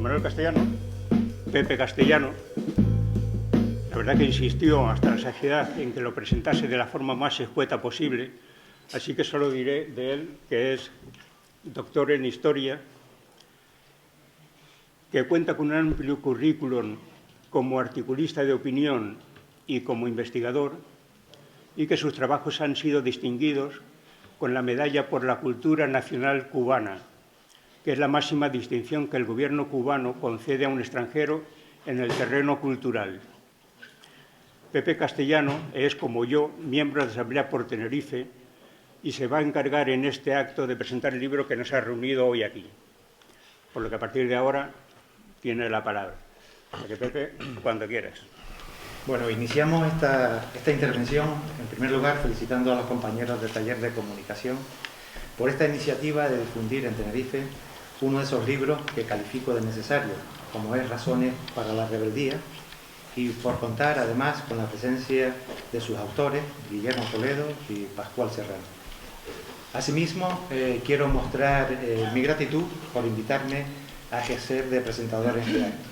Manuel Castellano, Pepe Castellano, la verdad que insistió hasta la saciedad en que lo presentase de la forma más escueta posible, así que solo diré de él que es doctor en Historia, que cuenta con un amplio currículum como articulista de opinión y como investigador, y que sus trabajos han sido distinguidos con la Medalla por la Cultura Nacional Cubana, que es la máxima distinción que el gobierno cubano concede a un extranjero en el terreno cultural. Pepe Castellano es, como yo, miembro de la Asamblea por Tenerife y se va a encargar en este acto de presentar el libro que nos ha reunido hoy aquí. Por lo que a partir de ahora tiene la palabra. Así que, Pepe, cuando quieras. Bueno, iniciamos esta intervención, en primer lugar, felicitando a los compañeros del taller de comunicación por esta iniciativa de difundir en Tenerife uno de esos libros que califico de necesario, como es Razones para la rebeldía, y por contar además con la presencia de sus autores, Guillermo Toledo y Pascual Serrano. Asimismo, quiero mostrar mi gratitud por invitarme a ejercer de presentador en este acto.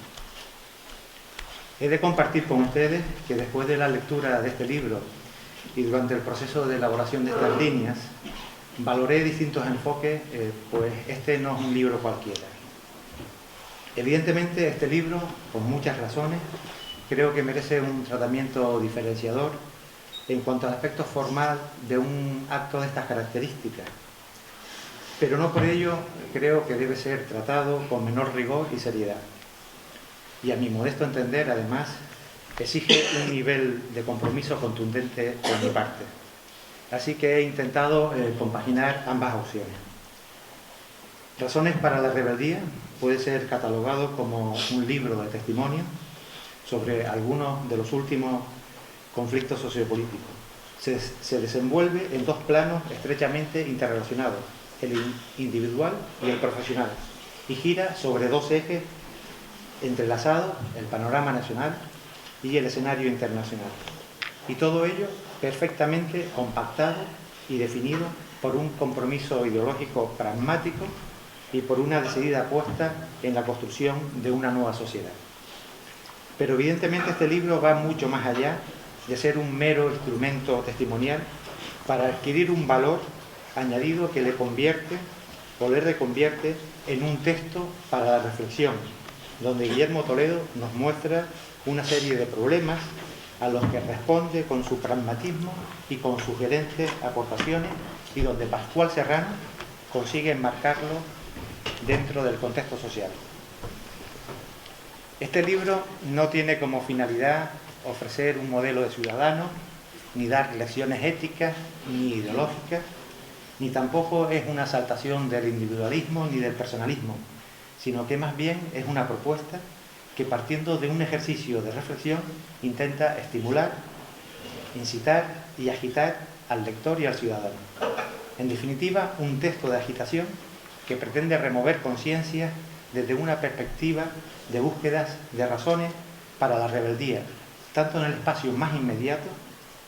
He de compartir con ustedes que después de la lectura de este libro y durante el proceso de elaboración de estas líneas, valoré distintos enfoques, pues este no es un libro cualquiera. Evidentemente, este libro, por muchas razones, creo que merece un tratamiento diferenciador en cuanto al aspecto formal de un acto de estas características, pero no por ello creo que debe ser tratado con menor rigor y seriedad. Y a mi modesto entender, además, exige un nivel de compromiso contundente por mi parte. Así que he intentado compaginar ambas opciones. Razones para la rebeldía puede ser catalogado como un libro de testimonio sobre algunos de los últimos conflictos sociopolíticos. Se desenvuelve en dos planos estrechamente interrelacionados, el individual y el profesional, y gira sobre dos ejes entrelazados, el panorama nacional y el escenario internacional. Y todo ello perfectamente compactado y definido por un compromiso ideológico pragmático y por una decidida apuesta en la construcción de una nueva sociedad. Pero evidentemente este libro va mucho más allá de ser un mero instrumento testimonial para adquirir un valor añadido que le reconvierte en un texto para la reflexión, donde Guillermo Toledo nos muestra una serie de problemas a los que responde con su pragmatismo y con sugerentes aportaciones, y donde Pascual Serrano consigue enmarcarlo dentro del contexto social. Este libro no tiene como finalidad ofrecer un modelo de ciudadano, ni dar lecciones éticas ni ideológicas, ni tampoco es una exaltación del individualismo ni del personalismo, sino que más bien es una propuesta que, partiendo de un ejercicio de reflexión, intenta estimular, incitar y agitar al lector y al ciudadano. En definitiva, un texto de agitación que pretende remover conciencias desde una perspectiva de búsquedas de razones para la rebeldía, tanto en el espacio más inmediato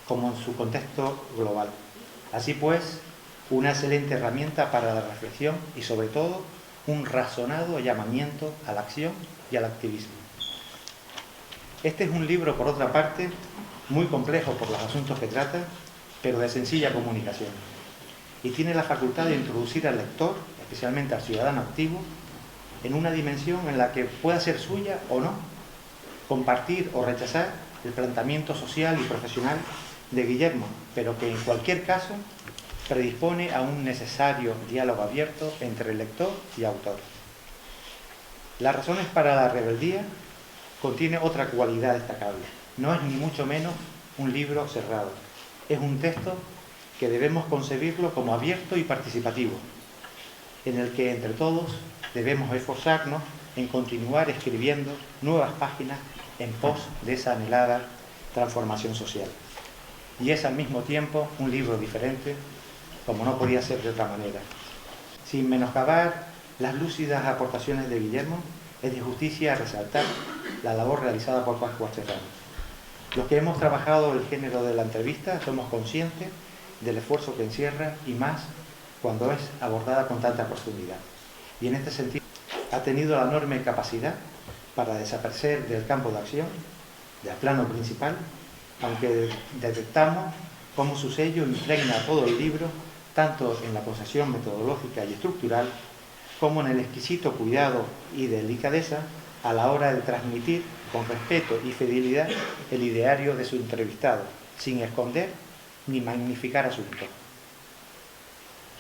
como en su contexto global. Así pues, una excelente herramienta para la reflexión y, sobre todo, un razonado llamamiento a la acción y al activismo. Este es un libro, por otra parte, muy complejo por los asuntos que trata, pero de sencilla comunicación. Y tiene la facultad de introducir al lector, especialmente al ciudadano activo, en una dimensión en la que pueda ser suya o no, compartir o rechazar el planteamiento social y profesional de Guillermo, pero que en cualquier caso predispone a un necesario diálogo abierto entre el lector y autor. Las razones para la rebeldía contiene otra cualidad destacable. No es ni mucho menos un libro cerrado. Es un texto que debemos concebirlo como abierto y participativo, en el que entre todos debemos esforzarnos en continuar escribiendo nuevas páginas en pos de esa anhelada transformación social. Y es al mismo tiempo un libro diferente, como no podía ser de otra manera. Sin menoscabar las lúcidas aportaciones de Guillermo, es de justicia resaltar la labor realizada por Pascual Serrano. Los que hemos trabajado el género de la entrevista somos conscientes del esfuerzo que encierra, y más cuando es abordada con tanta profundidad. Y en este sentido, ha tenido la enorme capacidad para desaparecer del campo de acción, del plano principal, aunque detectamos cómo su sello impregna todo el libro, tanto en la concesión metodológica y estructural, como en el exquisito cuidado y delicadeza a la hora de transmitir con respeto y fidelidad el ideario de su entrevistado, sin esconder ni magnificar asuntos.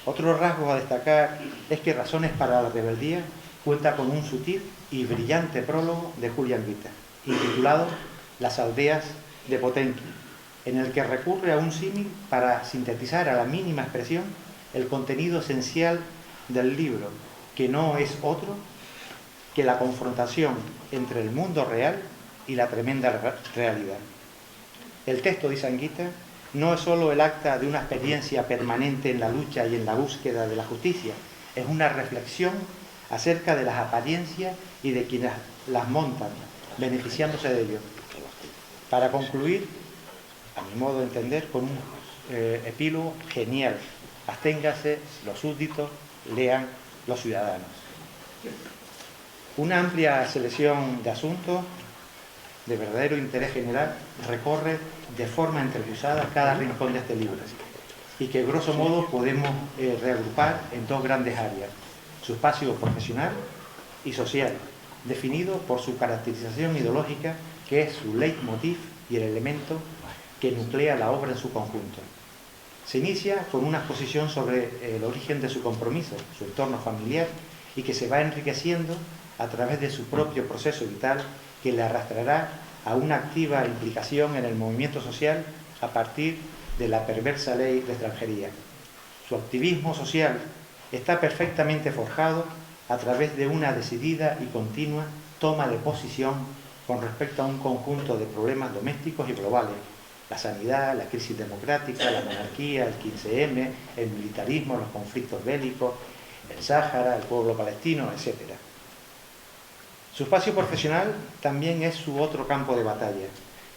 Otro rasgo a destacar es que Razones para la rebeldía cuenta con un sutil y brillante prólogo de Julián Guita, intitulado Las aldeas de Potenki, en el que recurre a un símil para sintetizar a la mínima expresión el contenido esencial del libro, que no es otro que la confrontación entre el mundo real y la tremenda realidad. El texto, dice Anguita, no es solo el acta de una experiencia permanente en la lucha y en la búsqueda de la justicia, es una reflexión acerca de las apariencias y de quienes las montan, beneficiándose de ello. Para concluir, a mi modo de entender, con un epílogo genial: absténganse los súbditos, lean los ciudadanos. Una amplia selección de asuntos de verdadero interés general recorre de forma entrecruzada cada rincón de este libro, y que grosso modo podemos reagrupar en dos grandes áreas: su espacio profesional y social, definido por su caracterización ideológica, que es su leitmotiv y el elemento que nuclea la obra en su conjunto. Se inicia con una exposición sobre el origen de su compromiso, su entorno familiar, y que se va enriqueciendo a través de su propio proceso vital, que le arrastrará a una activa implicación en el movimiento social a partir de la perversa ley de extranjería. Su activismo social está perfectamente forjado a través de una decidida y continua toma de posición con respecto a un conjunto de problemas domésticos y globales: la sanidad, la crisis democrática, la monarquía, el 15M, el militarismo, los conflictos bélicos, el Sáhara, el pueblo palestino, etc. Su espacio profesional también es su otro campo de batalla.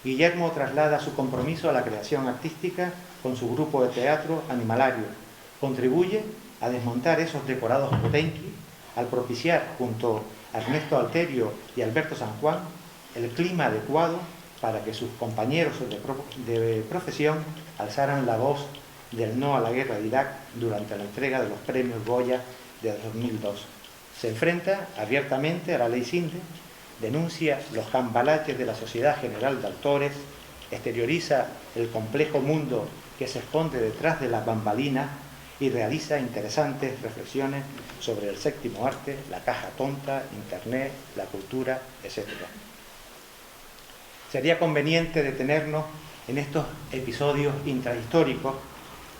Guillermo traslada su compromiso a la creación artística con su grupo de teatro Animalario. Contribuye a desmontar esos decorados Potenki al propiciar, junto a Ernesto Alterio y Alberto San Juan, el clima adecuado para que sus compañeros de profesión alzaran la voz del no a la guerra de Irak durante la entrega de los premios Goya de 2002. Se enfrenta abiertamente a la ley Sinde, denuncia los cambalaches de la Sociedad General de Autores, exterioriza el complejo mundo que se esconde detrás de las bambalinas y realiza interesantes reflexiones sobre el séptimo arte, la caja tonta, Internet, la cultura, etc. Sería conveniente detenernos en estos episodios intrahistóricos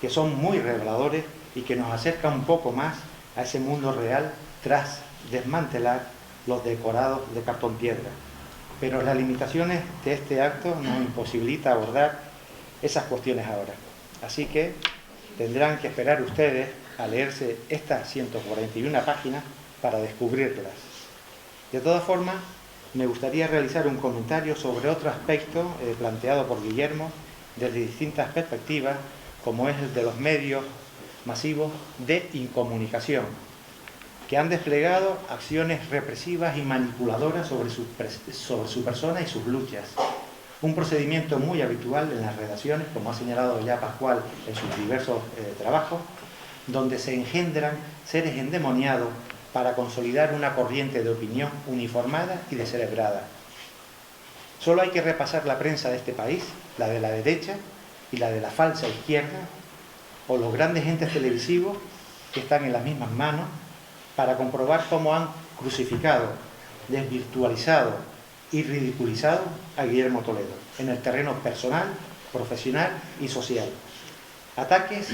que son muy reveladores y que nos acercan un poco más a ese mundo real tras desmantelar los decorados de cartón piedra. Pero las limitaciones de este acto nos imposibilita abordar esas cuestiones ahora. Así que tendrán que esperar ustedes a leerse estas 141 páginas para descubrirlas. De todas formas, me gustaría realizar un comentario sobre otro aspecto planteado por Guillermo desde distintas perspectivas, como es el de los medios masivos de incomunicación, que han desplegado acciones represivas y manipuladoras sobre su persona y sus luchas. Un procedimiento muy habitual en las redacciones, como ha señalado ya Pascual en sus diversos trabajos, donde se engendran seres endemoniados para consolidar una corriente de opinión uniformada y descerebrada. Solo hay que repasar la prensa de este país, la de la derecha y la de la falsa izquierda, o los grandes entes televisivos que están en las mismas manos, para comprobar cómo han crucificado, desvirtualizado y ridiculizado a Guillermo Toledo en el terreno personal, profesional y social. Ataques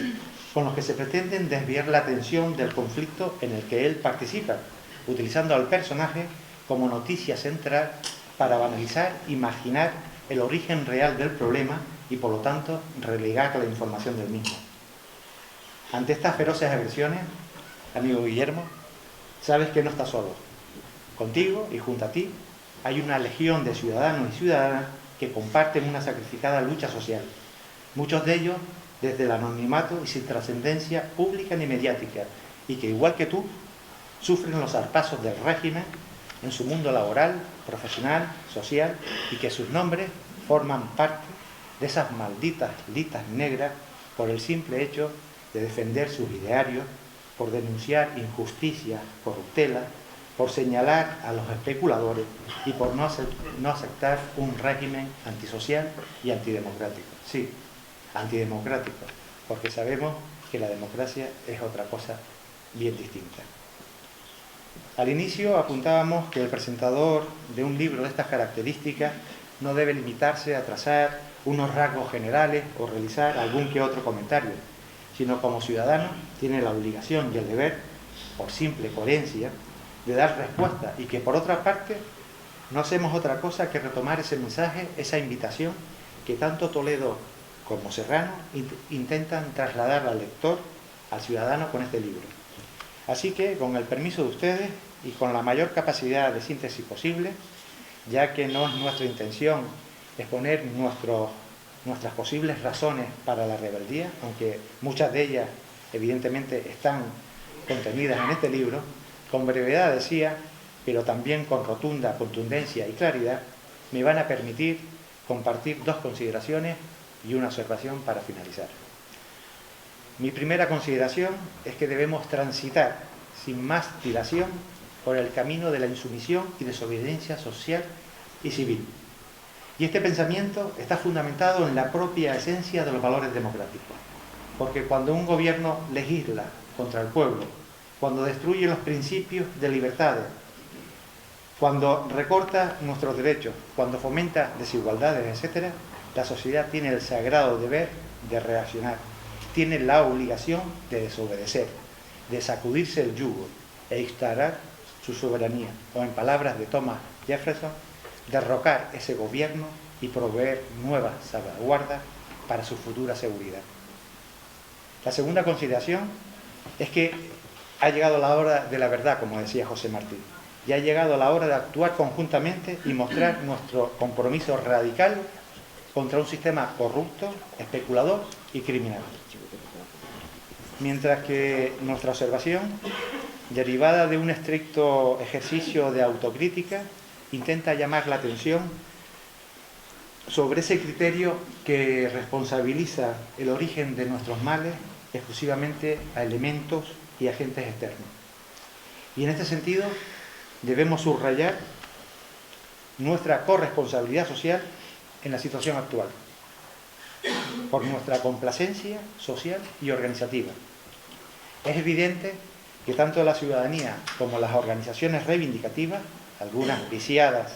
con los que se pretenden desviar la atención del conflicto en el que él participa, utilizando al personaje como noticia central para banalizar y marginar el origen real del problema y, por lo tanto, relegar la información del mismo. Ante estas feroces agresiones, amigo Guillermo, sabes que no estás solo. Contigo y junto a ti hay una legión de ciudadanos y ciudadanas que comparten una sacrificada lucha social, muchos de ellos desde el anonimato y sin trascendencia pública ni mediática, y que, igual que tú, sufren los zarpazos del régimen en su mundo laboral, profesional, social, y que sus nombres forman parte de esas malditas listas negras por el simple hecho de defender sus idearios, por denunciar injusticias, corruptela, por señalar a los especuladores y por no aceptar un régimen antisocial y antidemocrático. Sí, antidemocrático, porque sabemos que la democracia es otra cosa bien distinta. Al inicio apuntábamos que el presentador de un libro de estas características no debe limitarse a trazar unos rasgos generales o realizar algún que otro comentario, sino como ciudadano tiene la obligación y el deber, por simple coherencia, de dar respuesta, y que por otra parte no hacemos otra cosa que retomar ese mensaje, esa invitación que tanto Toledo como Serrano intentan trasladar al lector, al ciudadano, con este libro. Así que, con el permiso de ustedes y con la mayor capacidad de síntesis posible, ya que no es nuestra intención exponer nuestras posibles razones para la rebeldía, aunque muchas de ellas evidentemente están contenidas en este libro, con brevedad decía, pero también con rotunda contundencia y claridad, me van a permitir compartir dos consideraciones y una observación para finalizar. Mi primera consideración es que debemos transitar sin más dilación por el camino de la insumisión y desobediencia social y civil. Y este pensamiento está fundamentado en la propia esencia de los valores democráticos. Porque cuando un gobierno legisla contra el pueblo, cuando destruye los principios de libertades, cuando recorta nuestros derechos, cuando fomenta desigualdades, etc., la sociedad tiene el sagrado deber de reaccionar, tiene la obligación de desobedecer, de sacudirse el yugo e instaurar su soberanía, o en palabras de Thomas Jefferson, derrocar ese gobierno y proveer nuevas salvaguardas para su futura seguridad. La segunda consideración es que ha llegado la hora de la verdad, como decía José Martí, y ha llegado la hora de actuar conjuntamente y mostrar nuestro compromiso radical contra un sistema corrupto, especulador y criminal. Mientras que nuestra observación, derivada de un estricto ejercicio de autocrítica, intenta llamar la atención sobre ese criterio que responsabiliza el origen de nuestros males exclusivamente a elementos y agentes externos. Y en este sentido debemos subrayar nuestra corresponsabilidad social en la situación actual, por nuestra complacencia social y organizativa. Es evidente que tanto la ciudadanía como las organizaciones reivindicativas, algunas viciadas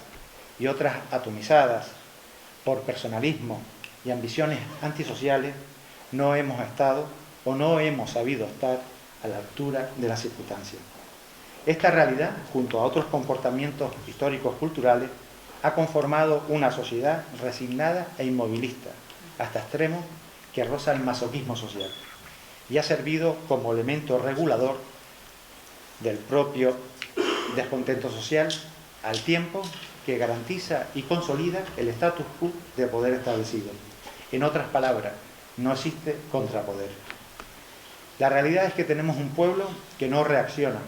y otras atomizadas por personalismo y ambiciones antisociales, no hemos estado o no hemos sabido estar a la altura de las circunstancias. Esta realidad, junto a otros comportamientos históricos culturales, ha conformado una sociedad resignada e inmovilista, hasta extremos que roza el masoquismo social, y ha servido como elemento regulador del propio descontento social, al tiempo que garantiza y consolida el status quo de poder establecido. En otras palabras, no existe contrapoder. La realidad es que tenemos un pueblo que no reacciona,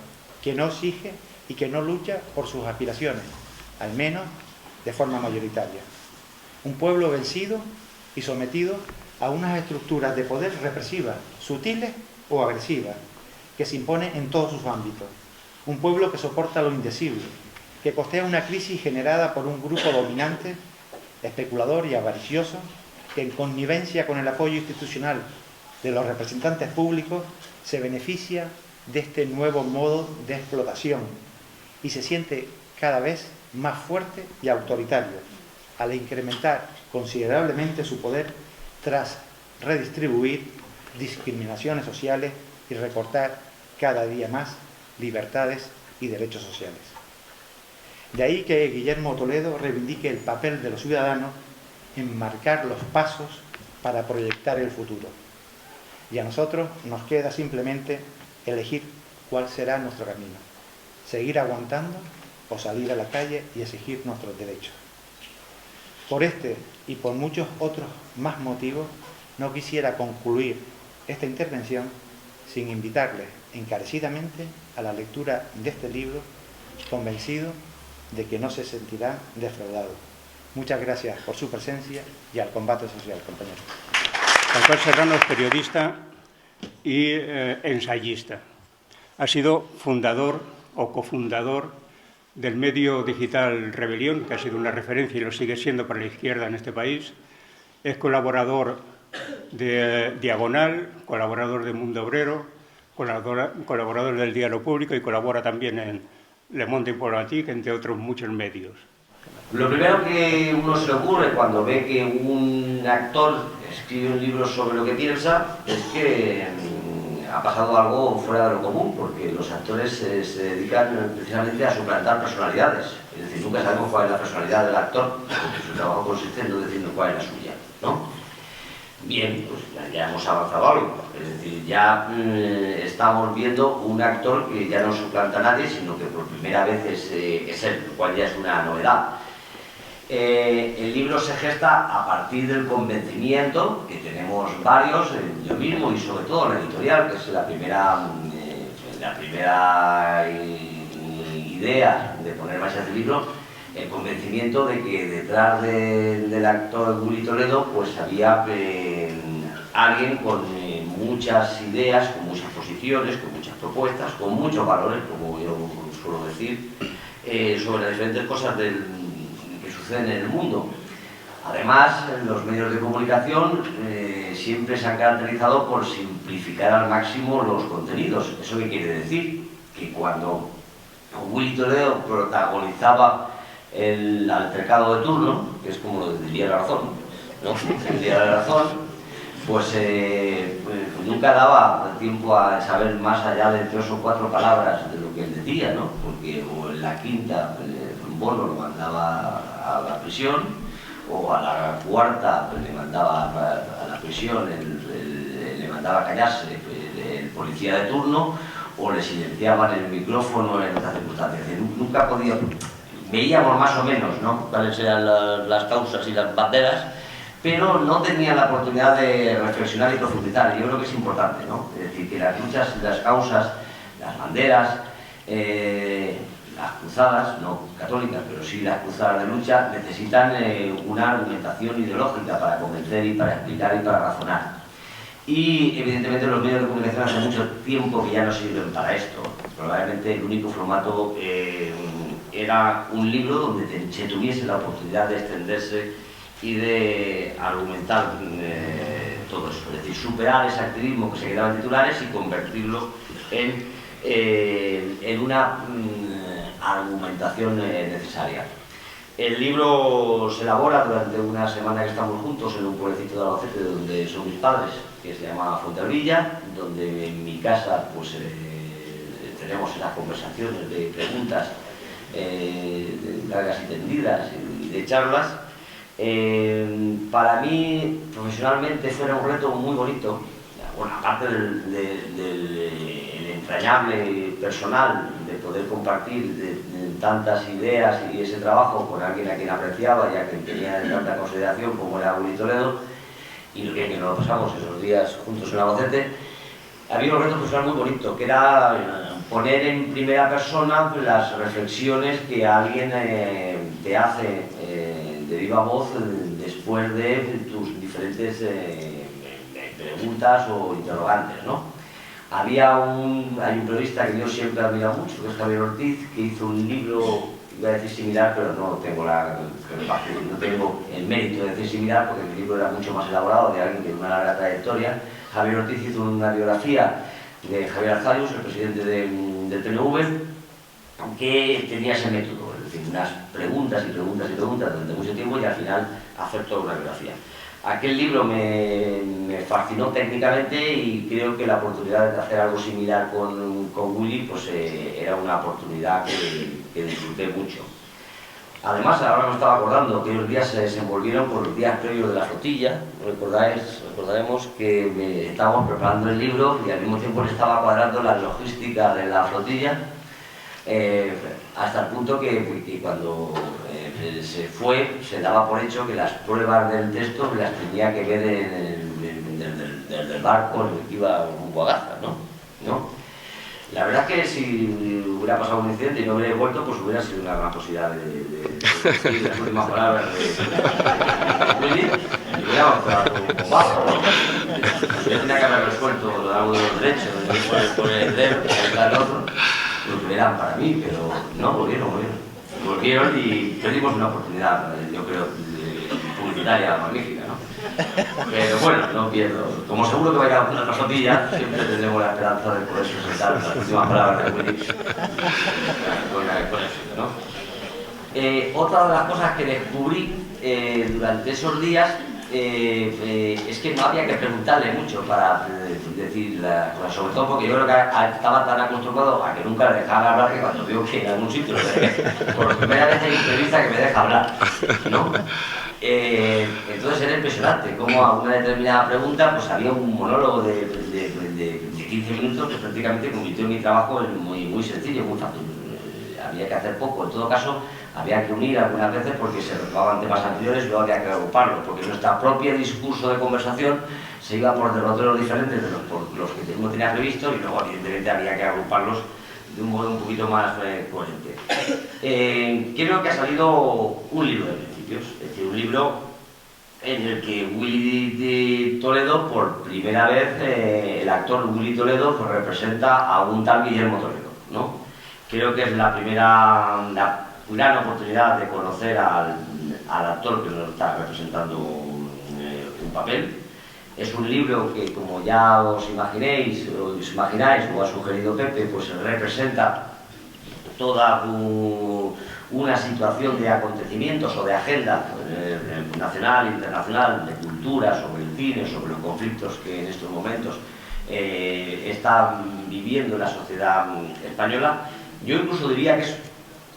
que no exige y que no lucha por sus aspiraciones, al menos de forma mayoritaria. Un pueblo vencido y sometido a unas estructuras de poder represivas, sutiles o agresivas, que se imponen en todos sus ámbitos. Un pueblo que soporta lo indecible, que costea una crisis generada por un grupo dominante, especulador y avaricioso, que en connivencia con el apoyo institucional de los representantes públicos se beneficia de este nuevo modo de explotación y se siente cada vez más fuerte y autoritario al incrementar considerablemente su poder tras redistribuir discriminaciones sociales y recortar cada día más libertades y derechos sociales. De ahí que Guillermo Toledo reivindique el papel de los ciudadanos en marcar los pasos para proyectar el futuro. Y a nosotros nos queda simplemente elegir cuál será nuestro camino. Seguir aguantando o salir a la calle y exigir nuestros derechos. Por este y por muchos otros más motivos, no quisiera concluir esta intervención sin invitarles encarecidamente a la lectura de este libro, convencido de que no se sentirá defraudado. Muchas gracias por su presencia y al combate social, compañeros. Pascual Serrano es periodista y ensayista. Ha sido fundador o cofundador del medio digital Rebelión, que ha sido una referencia y lo sigue siendo para la izquierda en este país. Es colaborador de Diagonal, colaborador de Mundo Obrero, colaborador del Diario Público y colabora también en Le Monde Diplomatique, entre otros muchos medios. Lo primero que uno se le ocurre cuando ve que un actor escribe un libro sobre lo que piensa es que ha pasado algo fuera de lo común, porque los actores se dedican precisamente a suplantar personalidades. Es decir, nunca sabemos cuál es la personalidad del actor, porque su trabajo consiste en no decirnos cuál es la suya, ¿no? Bien, pues ya hemos avanzado algo. Es decir, ya estamos viendo un actor que ya no suplanta a nadie, sino que por primera vez es él, lo cual ya es una novedad. El libro se gesta a partir del convencimiento, que tenemos varios, yo mismo y sobre todo la editorial, que es la primera idea de poner más este libro, el convencimiento de que detrás del actor Willy Toledo pues había alguien con muchas ideas, con muchas posiciones, con muchas propuestas, con muchos valores, como yo suelo decir, sobre las diferentes cosas que suceden en el mundo. Además, los medios de comunicación siempre se han caracterizado por simplificar al máximo los contenidos. ¿Eso qué quiere decir? Que cuando Willy Toledo protagonizaba el altercado de turno, que es como lo diría la razón, ¿no? Diría la razón, pues nunca daba tiempo a saber más allá de 3 o 4 palabras de lo que él decía, ¿no? Porque o en la quinta Bono lo mandaba a la prisión, o a la cuarta le mandaba a la prisión, le mandaba a callarse el policía de turno, o le silenciaban el micrófono en otras circunstancias. Nunca podía... Veíamos más o menos, ¿no?, cuáles eran las causas y las banderas, pero no tenían la oportunidad de reflexionar y profundizar. Yo creo que es importante, ¿no? Es decir, que las luchas, las causas, las banderas, las cruzadas, no católicas, pero sí las cruzadas de lucha, necesitan una argumentación ideológica para convencer y para explicar y para razonar. Y evidentemente los medios de comunicación hace mucho tiempo que ya no sirven para esto. Probablemente el único formato era un libro donde se tuviese la oportunidad de extenderse y de argumentar todo eso. Es decir, superar ese activismo que se quedaba en titulares y convertirlo en una argumentación necesaria. El libro se elabora durante una semana que estamos juntos en un pueblecito de Albacete donde son mis padres, que se llama Fuenterrabía, donde en mi casa pues tenemos esas conversaciones de preguntas largas y tendidas y de charlas. Para mí, profesionalmente, fue un reto muy bonito. Bueno, aparte del entrañable personal de poder compartir de tantas ideas y ese trabajo con alguien a quien apreciaba y a quien tenía de tanta consideración como era Willy Toledo, y lo bien que nos lo pasamos esos días juntos en Albacete, había un reto personal muy bonito, que era poner en primera persona las reflexiones que alguien te hace de viva voz después de tus diferentes preguntas o interrogantes, ¿no? Hay un periodista que yo siempre he admirado mucho, que es Javier Ortiz, que hizo un libro, iba a decir similar, pero no tengo el mérito de decir similar, porque mi libro era mucho más elaborado, de alguien que tiene una larga trayectoria. Javier Ortiz hizo una biografía de Javier Arzayus, el presidente del PNV, que tenía ese método, es decir, unas preguntas y preguntas y preguntas durante mucho tiempo y al final hacer toda una biografía. Aquel libro me fascinó técnicamente y creo que la oportunidad de hacer algo similar con Willy pues, era una oportunidad que disfruté mucho. Además, ahora me estaba acordando que los días se desenvolvieron por los días previos de la flotilla. Recordaremos que estábamos preparando el libro y al mismo tiempo le estaba cuadrando la logística de la flotilla, hasta el punto que cuando se fue, se daba por hecho que las pruebas del texto las tenía que ver desde el barco en el que iba rumbo a Gaza, ¿no? ¿no? La verdad es que si hubiera pasado un incidente y no hubiera vuelto, pues hubiera sido una gran posibilidad de las últimas palabras de Willy, y hubiera avanzado un bajo, ¿no? Yo tenía que haber resuelto algo de los derechos, por el dedo, el otro, lo que eran para mí, pero no volvieron. Volvieron y perdimos una oportunidad, yo creo, publicitaria magnífica, ¿no? Pero bueno, no pierdo. Como seguro que vaya a una pasotilla, siempre tendremos la esperanza de poder sustentar las últimas palabras de Willy con éxito, ¿no? Otra de las cosas que descubrí durante esos días es que no había que preguntarle mucho para decir las cosas, sobre todo porque yo creo que estaba tan acostumbrado a que nunca le dejaba hablar que cuando veo que en algún sitio por primera vez en entrevista que me deja hablar, ¿no? Entonces era impresionante cómo a una determinada pregunta pues había un monólogo de 15 minutos que prácticamente convirtió mi trabajo en muy sencillo, muy fácil. Había que hacer poco, en todo caso había que unir algunas veces porque se retomaban temas anteriores y luego había que agruparlos, porque nuestro propio discurso de conversación se iba por derroteros diferentes de los que uno tenía previsto y luego evidentemente había que agruparlos de un modo un poquito más coherente. Creo que ha salido un libro de principios, es decir, un libro en el que Willy de Toledo, por primera vez, el actor Willy Toledo pues, representa a un tal Guillermo Toledo, ¿no? Creo que es la primera gran oportunidad de conocer al actor que nos está representando un papel. Es un libro que, como ya os imagináis o ha sugerido Pepe, pues representa toda una situación de acontecimientos o de agenda nacional, internacional, de cultura, sobre el cine, sobre los conflictos que en estos momentos está viviendo la sociedad española. Yo incluso diría que es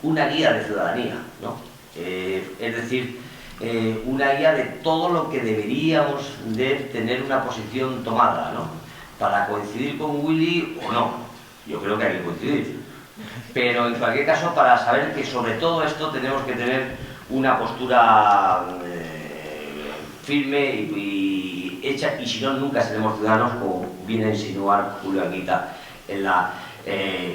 una guía de ciudadanía, ¿no? Es decir, una guía de todo lo que deberíamos de tener una posición tomada, ¿no? Para coincidir con Willy o no, yo creo que hay que coincidir, pero en cualquier caso para saber que sobre todo esto tenemos que tener una postura firme y hecha, y si no, nunca seremos ciudadanos, como viene a insinuar Julio Anguita en la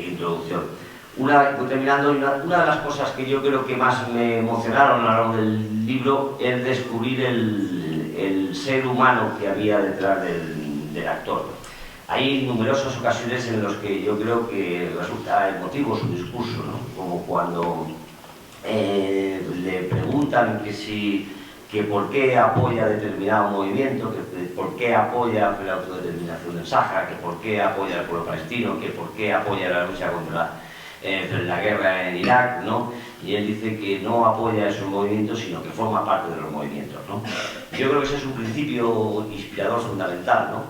introducción. Voy terminando, una de las cosas que yo creo que más me emocionaron a lo largo del libro es descubrir el ser humano que había detrás del actor. Hay numerosas ocasiones en las que yo creo que resulta emotivo su discurso, ¿no? Como cuando le preguntan que por qué apoya determinado movimiento, que por qué apoya la autodeterminación del Sáhara, que por qué apoya al pueblo palestino, que por qué apoya la lucha contra la guerra en Irak, ¿no? Y él dice que no apoya esos movimientos, sino que forma parte de los movimientos, ¿no? Yo creo que ese es un principio inspirador fundamental, ¿no?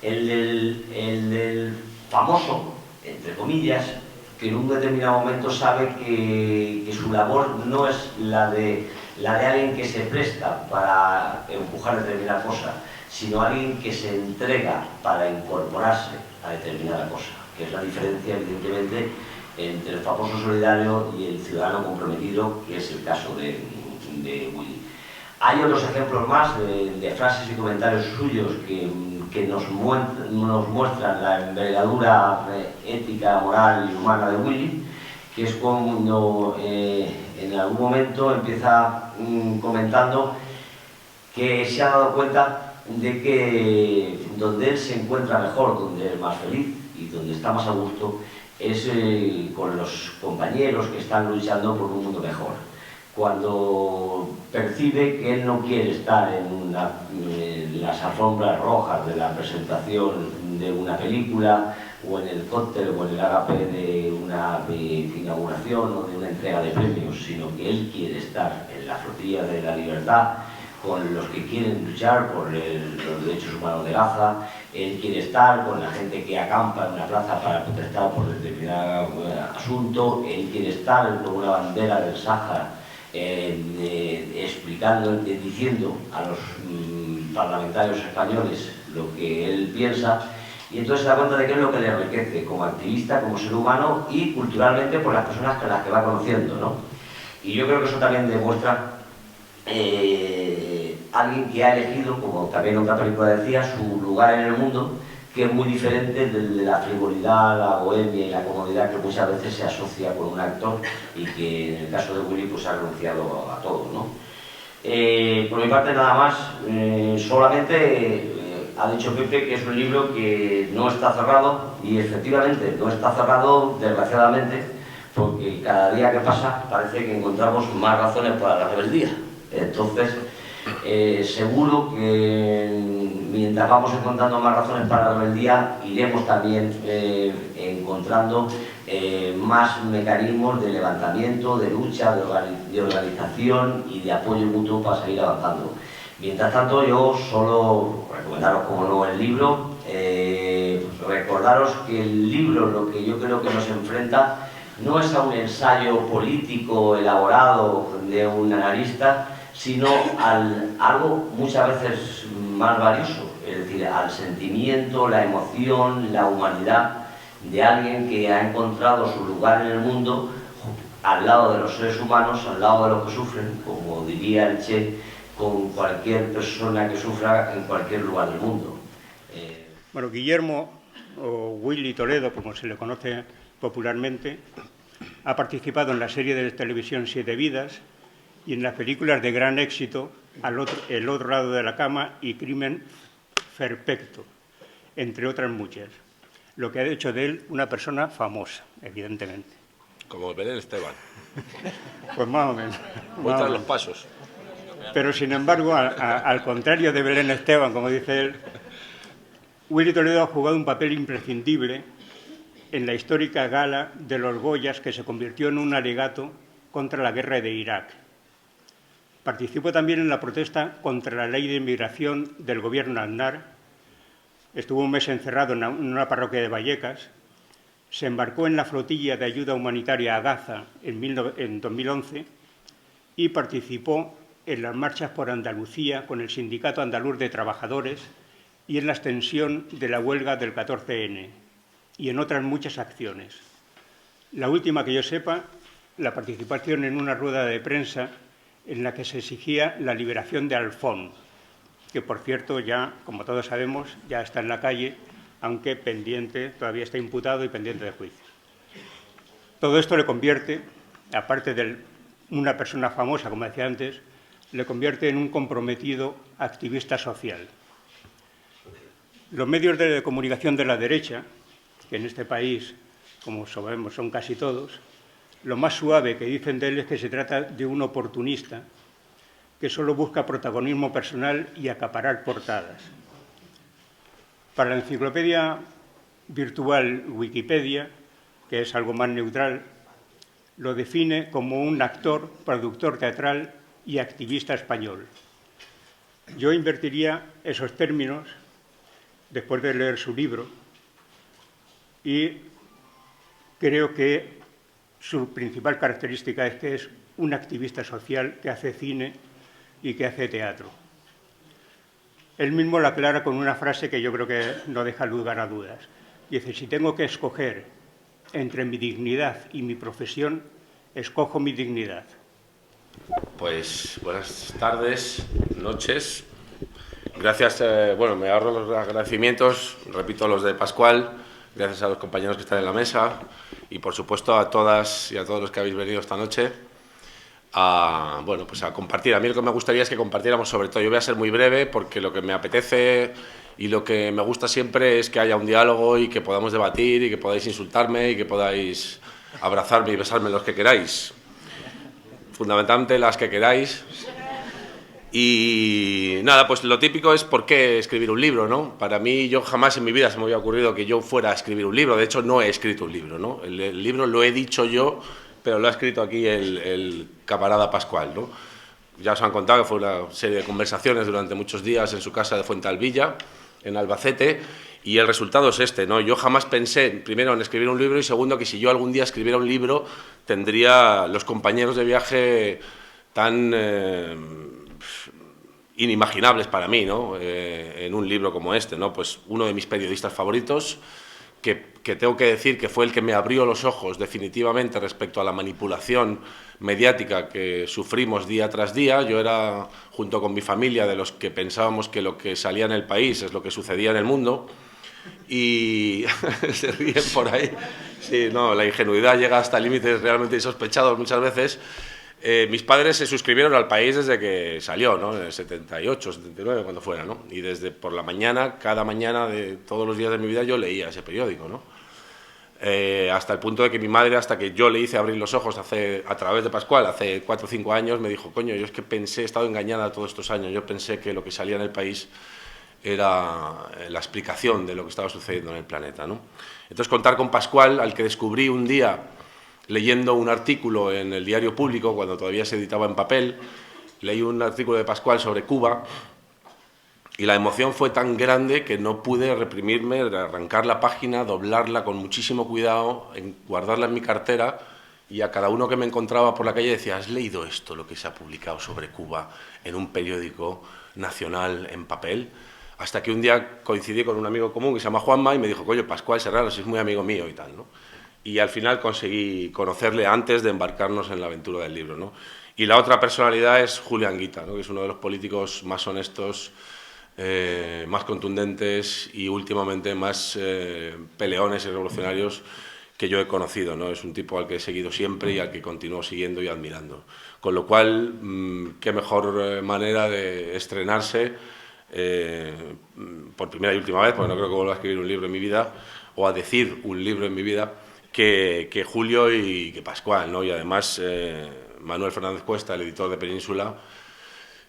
El del famoso, entre comillas, que en un determinado momento sabe que su labor no es la de alguien que se presta para empujar determinada cosa, sino alguien que se entrega para incorporarse a determinada cosa, que es la diferencia, evidentemente, entre el famoso solidario y el ciudadano comprometido, que es el caso de Willy. Hay otros ejemplos más de frases y comentarios suyos que nos muestran la envergadura ética, moral y humana de Willy, que es cuando en algún momento empieza comentando que se ha dado cuenta de que donde él se encuentra mejor, donde es más feliz y donde está más a gusto, es con los compañeros que están luchando por un mundo mejor. Cuando percibe que él no quiere estar en las alfombras rojas de la presentación de una película, o en el cóctel o en el ágape de una inauguración o de una entrega de premios, sino que él quiere estar en la flotilla de la libertad con los que quieren luchar por los derechos humanos de Gaza. Él quiere estar con la gente que acampa en una plaza para protestar por determinado asunto. Él quiere estar con una bandera del Sáhara explicando, diciendo a los parlamentarios españoles lo que él piensa, y entonces se da cuenta de qué es lo que le enriquece como activista, como ser humano y culturalmente por las personas con las que va conociendo, ¿no? Y yo creo que eso también demuestra alguien que ha elegido, como también otra película decía, su lugar en el mundo, que es muy diferente de la frivolidad, la bohemia y la comodidad que muchas veces se asocia con un actor y que en el caso de Willy pues ha renunciado a todo, ¿no? Por mi parte nada más, solamente ha dicho Pepe que es un libro que no está cerrado y efectivamente no está cerrado, desgraciadamente, porque cada día que pasa parece que encontramos más razones para la rebeldía. Entonces, seguro que mientras vamos encontrando más razones para la rebeldía, iremos también encontrando más mecanismos de levantamiento, de lucha, de organización y de apoyo mutuo para seguir avanzando. Mientras tanto, yo solo recomendaros, como no, el libro, recordaros que el libro lo que yo creo que nos enfrenta no es a un ensayo político elaborado de un analista, sino a algo muchas veces más valioso, es decir, al sentimiento, la emoción, la humanidad de alguien que ha encontrado su lugar en el mundo al lado de los seres humanos, al lado de los que sufren, como diría el Che, con cualquier persona que sufra en cualquier lugar del mundo. Bueno, Guillermo, o Willy Toledo, como se le conoce popularmente, ha participado en la serie de televisión Siete Vidas y en las películas de gran éxito El otro lado de la cama y Crimen Perfecto, entre otras muchas, lo que ha hecho de él una persona famosa, evidentemente. Como Belén Esteban. Pues más o menos. Vuelta a los pasos. Pero, sin embargo, al contrario de Belén Esteban, como dice él, Willy Toledo ha jugado un papel imprescindible en la histórica gala de los Goyas, que se convirtió en un alegato contra la guerra de Irak. Participó también en la protesta contra la ley de inmigración del gobierno Aznar. Estuvo un mes encerrado en una parroquia de Vallecas. Se embarcó en la flotilla de ayuda humanitaria a Gaza en 2011 y participó en las marchas por Andalucía con el Sindicato Andaluz de Trabajadores y en la extensión de la huelga del 14N y en otras muchas acciones. La última que yo sepa, la participación en una rueda de prensa en la que se exigía la liberación de Alfón, que por cierto ya, como todos sabemos, ya está en la calle, aunque pendiente, todavía está imputado y pendiente de juicio. Todo esto le convierte, aparte de una persona famosa, como decía antes, le convierte en un comprometido activista social. Los medios de comunicación de la derecha, que en este país, como sabemos, son casi todos, lo más suave que dicen de él es que se trata de un oportunista que solo busca protagonismo personal y acaparar portadas. Para la enciclopedia virtual Wikipedia, que es algo más neutral, lo define como un actor, productor teatral y activista español. Yo invertiría esos términos después de leer su libro y creo que su principal característica es que es un activista social que hace cine y que hace teatro. Él mismo lo aclara con una frase que yo creo que no deja lugar a dudas. Dice, si tengo que escoger entre mi dignidad y mi profesión, escojo mi dignidad. Pues buenas tardes, noches. Gracias, bueno, me ahorro los agradecimientos, repito los de Pascual, gracias a los compañeros que están en la mesa y por supuesto a todas y a todos los que habéis venido esta noche a, bueno, pues a compartir. A mí lo que me gustaría es que compartiéramos sobre todo. Yo voy a ser muy breve porque lo que me apetece y lo que me gusta siempre es que haya un diálogo y que podamos debatir y que podáis insultarme y que podáis abrazarme y besarme los que queráis. Fundamentalmente las que queráis. Y nada, pues lo típico es por qué escribir un libro, ¿no? Para mí, yo jamás en mi vida se me había ocurrido que yo fuera a escribir un libro. De hecho, no he escrito un libro, ¿no? El libro lo he dicho yo, pero lo ha escrito aquí el camarada Pascual, ¿no? Ya os han contado que fue una serie de conversaciones durante muchos días en su casa de Fuentealbilla, en Albacete, y el resultado es este, ¿no? Yo jamás pensé, primero, en escribir un libro y segundo, que si yo algún día escribiera un libro, tendría los compañeros de viaje tan inimaginables para mí, ¿no? En un libro como este, ¿no? Pues uno de mis periodistas favoritos, que tengo que decir que fue el que me abrió los ojos definitivamente respecto a la manipulación mediática que sufrimos día tras día. Yo era, junto con mi familia, de los que pensábamos que lo que salía en el país es lo que sucedía en el mundo, y se ríen por ahí. Sí, no, la ingenuidad llega hasta límites realmente insospechados muchas veces. Mis padres se suscribieron al País desde que salió, ¿no? En el 78, 79, cuando fuera, ¿no? Y desde por la mañana, cada mañana de todos los días de mi vida yo leía ese periódico, ¿no? Hasta el punto de que mi madre, hasta que yo le hice abrir los ojos a través de Pascual, hace 4 o 5 años, me dijo, coño, yo es que he estado engañada todos estos años, yo pensé que lo que salía en el País era la explicación de lo que estaba sucediendo en el planeta, ¿no? Entonces, contar con Pascual, al que descubrí un día leyendo un artículo en el Diario Público, cuando todavía se editaba en papel, leí un artículo de Pascual sobre Cuba, y la emoción fue tan grande que no pude reprimirme, arrancar la página, doblarla con muchísimo cuidado, guardarla en mi cartera, y a cada uno que me encontraba por la calle decía, ¿has leído esto, lo que se ha publicado sobre Cuba en un periódico nacional en papel? Hasta que un día coincidí con un amigo común que se llama Juanma y me dijo, coño, Pascual Serranos es muy amigo mío y tal, ¿no? Y al final conseguí conocerle antes de embarcarnos en la aventura del libro, ¿no? Y la otra personalidad es Julio Anguita, ¿no? Que es uno de los políticos más honestos, más contundentes y últimamente más peleones y revolucionarios que yo he conocido, ¿no? Es un tipo al que he seguido siempre y al que continúo siguiendo y admirando. Con lo cual, qué mejor manera de estrenarse por primera y última vez, porque no creo que vuelva a escribir un libro en mi vida, o a decir un libro en mi vida, que Julio y que Pascual, ¿no? Y además Manuel Fernández Cuesta, el editor de Península,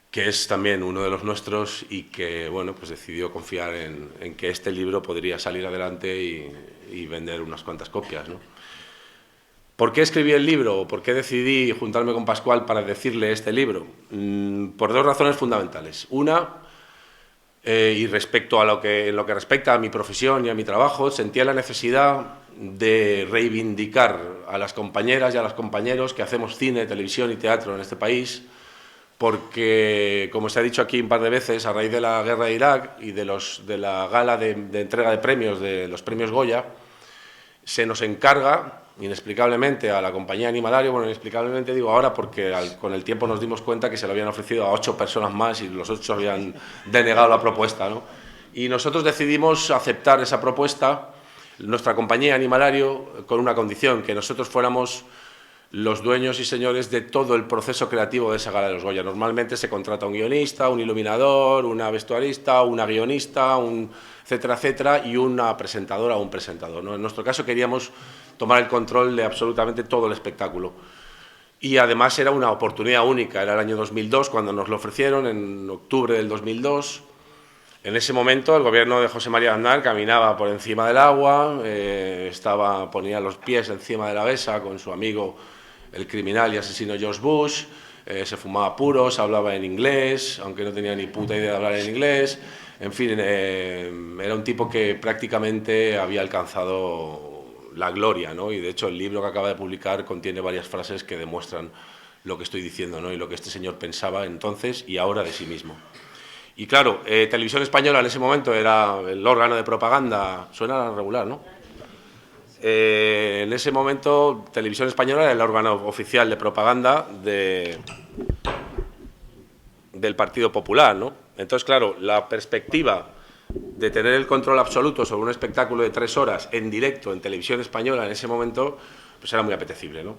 que es también uno de los nuestros y que, bueno, pues decidió confiar en que este libro podría salir adelante y vender unas cuantas copias, ¿no? ¿Por qué escribí el libro? ¿Por qué decidí juntarme con Pascual para decirle este libro? Por 2 razones fundamentales. Una, y respecto a en lo que respecta a mi profesión y a mi trabajo, sentía la necesidad de reivindicar a las compañeras y a los compañeros que hacemos cine, televisión y teatro en este país, porque, como se ha dicho aquí un par de veces, a raíz de la guerra de Irak y de la gala de entrega de premios, de los premios Goya, se nos encarga, inexplicablemente, a la compañía Animalario, bueno, inexplicablemente digo ahora porque con el tiempo nos dimos cuenta que se lo habían ofrecido a 8 personas más y los 8 habían denegado la propuesta, ¿no? Y nosotros decidimos aceptar esa propuesta, nuestra compañía Animalario, con una condición, que nosotros fuéramos los dueños y señores de todo el proceso creativo de esa gala de los Goya. Normalmente se contrata un guionista, un iluminador, una vestuarista, una guionista, etcétera, etcétera, y una presentadora o un presentador, ¿no? En nuestro caso queríamos tomar el control de absolutamente todo el espectáculo. Y además era una oportunidad única, era el año 2002 cuando nos lo ofrecieron, en octubre del 2002. En ese momento el gobierno de José María Aznar caminaba por encima del agua, ponía los pies encima de la mesa con su amigo el criminal y asesino George Bush, se fumaba puros, hablaba en inglés, aunque no tenía ni puta idea de hablar en inglés, en fin, era un tipo que prácticamente había alcanzado la gloria, ¿no? Y de hecho el libro que acaba de publicar contiene varias frases que demuestran lo que estoy diciendo, ¿no? Y lo que este señor pensaba entonces y ahora de sí mismo. Y claro, Televisión Española en ese momento era el órgano de propaganda, suena regular, ¿no? En ese momento Televisión Española era el órgano oficial de propaganda del Partido Popular, ¿no? Entonces, claro, la perspectiva de tener el control absoluto sobre un espectáculo de 3 horas en directo en Televisión Española en ese momento, pues era muy apetecible, ¿no?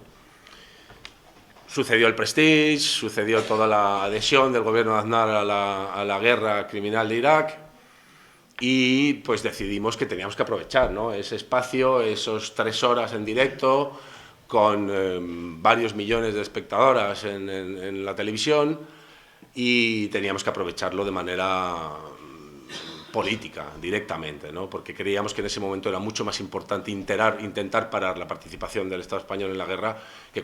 Sucedió el Prestige, sucedió toda la adhesión del gobierno de Aznar a la guerra criminal de Irak y pues decidimos que teníamos que aprovechar, ¿no? Ese espacio, esos 3 horas en directo con varios millones de espectadoras en la televisión y teníamos que aprovecharlo de manera política, directamente, ¿no? Porque creíamos que en ese momento era mucho más importante intentar parar la participación del Estado español en la guerra que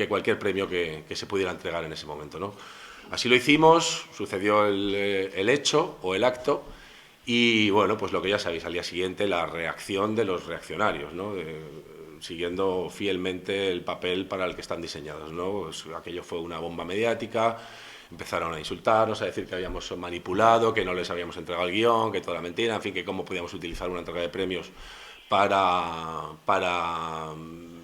cualquier premio que se pudiera entregar en ese momento, ¿no? Así lo hicimos, sucedió el hecho o el acto y, bueno, pues lo que ya sabéis, al día siguiente la reacción de los reaccionarios, ¿no? Siguiendo fielmente el papel para el que están diseñados, ¿no? Pues aquello fue una bomba mediática. Empezaron a insultarnos, a decir que habíamos manipulado, que no les habíamos entregado el guión, que toda la mentira, en fin, que cómo podíamos utilizar una entrega de premios para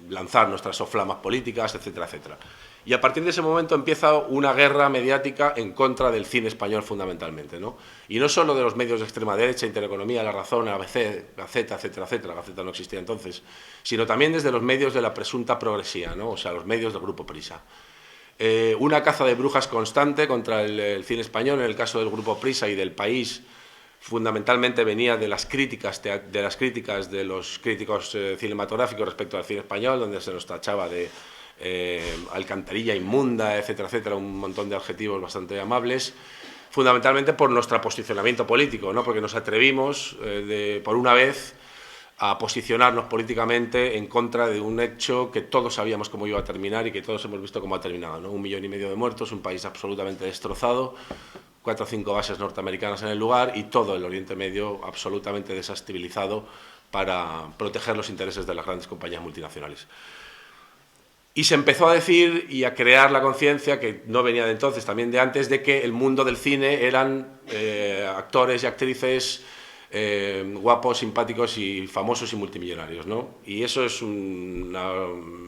lanzar nuestras soflamas políticas, etcétera, etcétera. Y a partir de ese momento empieza una guerra mediática en contra del cine español fundamentalmente, ¿no? Y no solo de los medios de extrema derecha, Intereconomía, La Razón, ABC, Gaceta, etcétera, etcétera, Gaceta no existía entonces, sino también desde los medios de la presunta progresía, ¿no? O sea, los medios del Grupo Prisa. Una caza de brujas constante contra el cine español, en el caso del Grupo Prisa y del País, fundamentalmente venía de las críticas de los críticos cinematográficos respecto al cine español, donde se nos tachaba de alcantarilla inmunda, etcétera, etcétera, un montón de adjetivos bastante amables, fundamentalmente por nuestro posicionamiento político, ¿no? Porque nos atrevimos, por una vez, a posicionarnos políticamente en contra de un hecho que todos sabíamos cómo iba a terminar y que todos hemos visto cómo ha terminado, ¿no? 1,5 millones de muertos, un país absolutamente destrozado, 4 o 5 bases norteamericanas en el lugar y todo el Oriente Medio absolutamente desestabilizado para proteger los intereses de las grandes compañías multinacionales. Y se empezó a decir y a crear la conciencia, que no venía de entonces, también de antes, de que el mundo del cine eran actores y actrices guapos, simpáticos y famosos y multimillonarios, ¿no? Y eso es una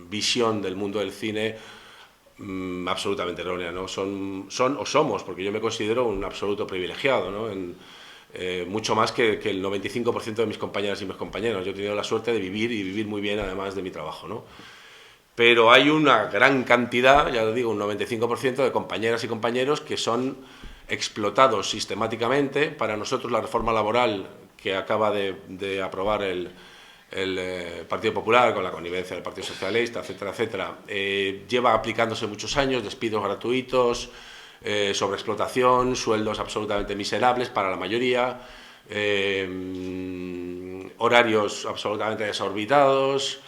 visión del mundo del cine absolutamente errónea, ¿no? Son o somos, porque yo me considero un absoluto privilegiado, ¿no? Mucho más que el 95% de mis compañeras y mis compañeros. Yo he tenido la suerte de vivir y vivir muy bien, además de mi trabajo, ¿no? Pero hay una gran cantidad, ya lo digo, un 95% de compañeras y compañeros que son explotados sistemáticamente. Para nosotros la reforma laboral que acaba de aprobar el Partido Popular con la connivencia del Partido Socialista, etcétera, etcétera, lleva aplicándose muchos años, despidos gratuitos, sobreexplotación, sueldos absolutamente miserables para la mayoría, horarios absolutamente desorbitados,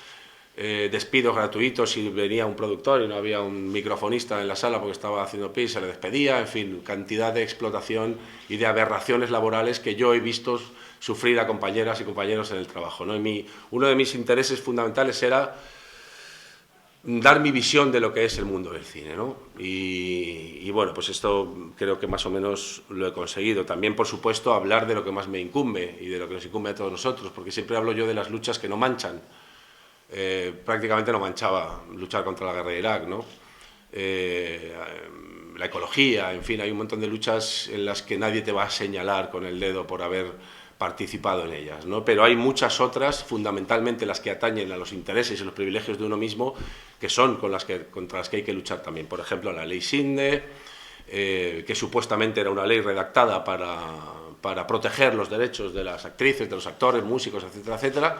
despidos gratuitos si venía un productor y no había un microfonista en la sala porque estaba haciendo pis, se le despedía, en fin, cantidad de explotación y de aberraciones laborales que yo he visto sufrir a compañeras y compañeros en el trabajo, ¿no? Uno de mis intereses fundamentales era dar mi visión de lo que es el mundo del cine, ¿no? Y bueno, pues esto creo que más o menos lo he conseguido. También, por supuesto, hablar de lo que más me incumbe y de lo que nos incumbe a todos nosotros, porque siempre hablo yo de las luchas que no manchan. Prácticamente no manchaba luchar contra la guerra de Irak, ¿no? La ecología, en fin, hay un montón de luchas en las que nadie te va a señalar con el dedo por haber participado en ellas, ¿no? Pero hay muchas otras, fundamentalmente las que atañen a los intereses y los privilegios de uno mismo, que son contra las que hay que luchar también. Por ejemplo, la ley Sinde, que supuestamente era una ley redactada para proteger los derechos de las actrices, de los actores, músicos, etcétera, etcétera,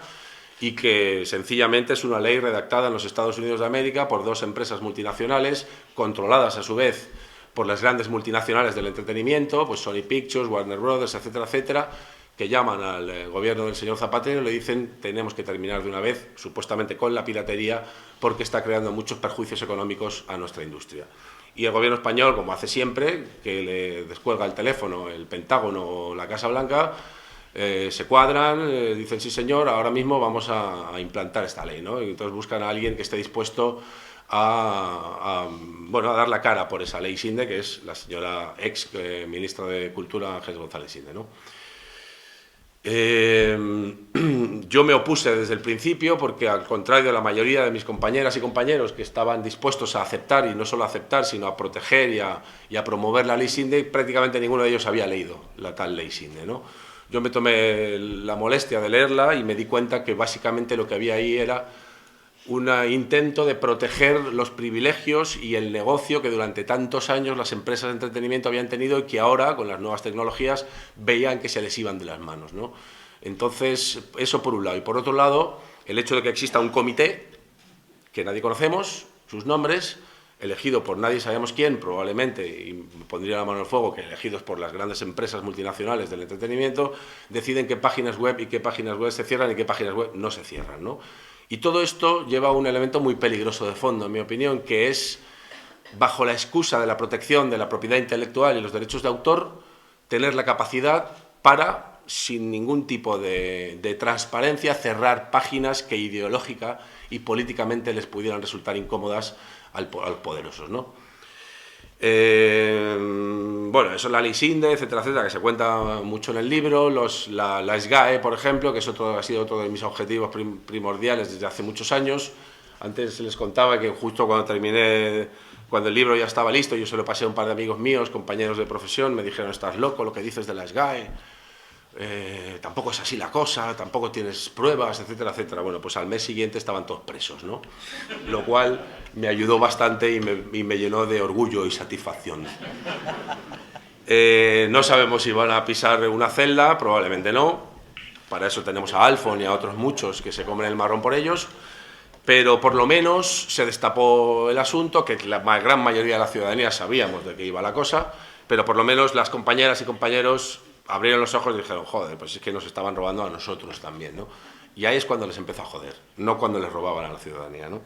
y que sencillamente es una ley redactada en los Estados Unidos de América por 2 empresas multinacionales, controladas a su vez por las grandes multinacionales del entretenimiento, pues Sony Pictures, Warner Brothers, etcétera, etcétera, que llaman al gobierno del señor Zapatero y le dicen tenemos que terminar de una vez, supuestamente con la piratería, porque está creando muchos perjuicios económicos a nuestra industria. Y el gobierno español, como hace siempre, que le descuelga el teléfono el Pentágono o la Casa Blanca, se cuadran, dicen sí señor, ahora mismo vamos a implantar esta ley, ¿no? Y entonces buscan a alguien que esté dispuesto a dar la cara por esa ley Sinde, que es la señora ex ministra de Cultura Ángeles González Sinde, ¿no? Yo me opuse desde el principio porque, al contrario de la mayoría de mis compañeras y compañeros que estaban dispuestos a aceptar, y no solo a aceptar, sino a proteger y a promover la ley Sinde, prácticamente ninguno de ellos había leído la tal ley Sinde, ¿no? Yo me tomé la molestia de leerla y me di cuenta que básicamente lo que había ahí era un intento de proteger los privilegios y el negocio que durante tantos años las empresas de entretenimiento habían tenido y que ahora, con las nuevas tecnologías, veían que se les iban de las manos, ¿no? Entonces, eso por un lado. Y por otro lado, el hecho de que exista un comité, que nadie conocemos, sus nombres, elegido por nadie sabemos quién, probablemente, y pondría la mano al fuego, que elegidos por las grandes empresas multinacionales del entretenimiento, deciden qué páginas web y qué páginas web se cierran y qué páginas web no se cierran, ¿no? Y todo esto lleva a un elemento muy peligroso de fondo, en mi opinión, que es, bajo la excusa de la protección de la propiedad intelectual y los derechos de autor, tener la capacidad para, sin ningún tipo de transparencia, cerrar páginas que ideológica y políticamente les pudieran resultar incómodas a los poderosos, ¿no? bueno, eso es la ley Sinde, etcétera, etcétera, que se cuenta mucho en el libro, la SGAE, por ejemplo, que ha sido otro de mis objetivos primordiales desde hace muchos años. Antes les contaba que justo cuando el libro ya estaba listo, yo se lo pasé a un par de amigos míos, compañeros de profesión, me dijeron, estás loco lo que dices de la SGAE, tampoco es así la cosa, tampoco tienes pruebas, etcétera, etcétera. Bueno, pues al mes siguiente estaban todos presos, ¿no? Lo cual me ayudó bastante y me llenó de orgullo y satisfacción. No sabemos si van a pisar una celda, probablemente no. Para eso tenemos a Alfon y a otros muchos que se comen el marrón por ellos. Pero por lo menos se destapó el asunto, que la gran mayoría de la ciudadanía sabíamos de qué iba la cosa, pero por lo menos las compañeras y compañeros abrieron los ojos y dijeron, joder, pues es que nos estaban robando a nosotros también, ¿no? Y ahí es cuando les empezó a joder, no cuando les robaban a la ciudadanía, ¿no?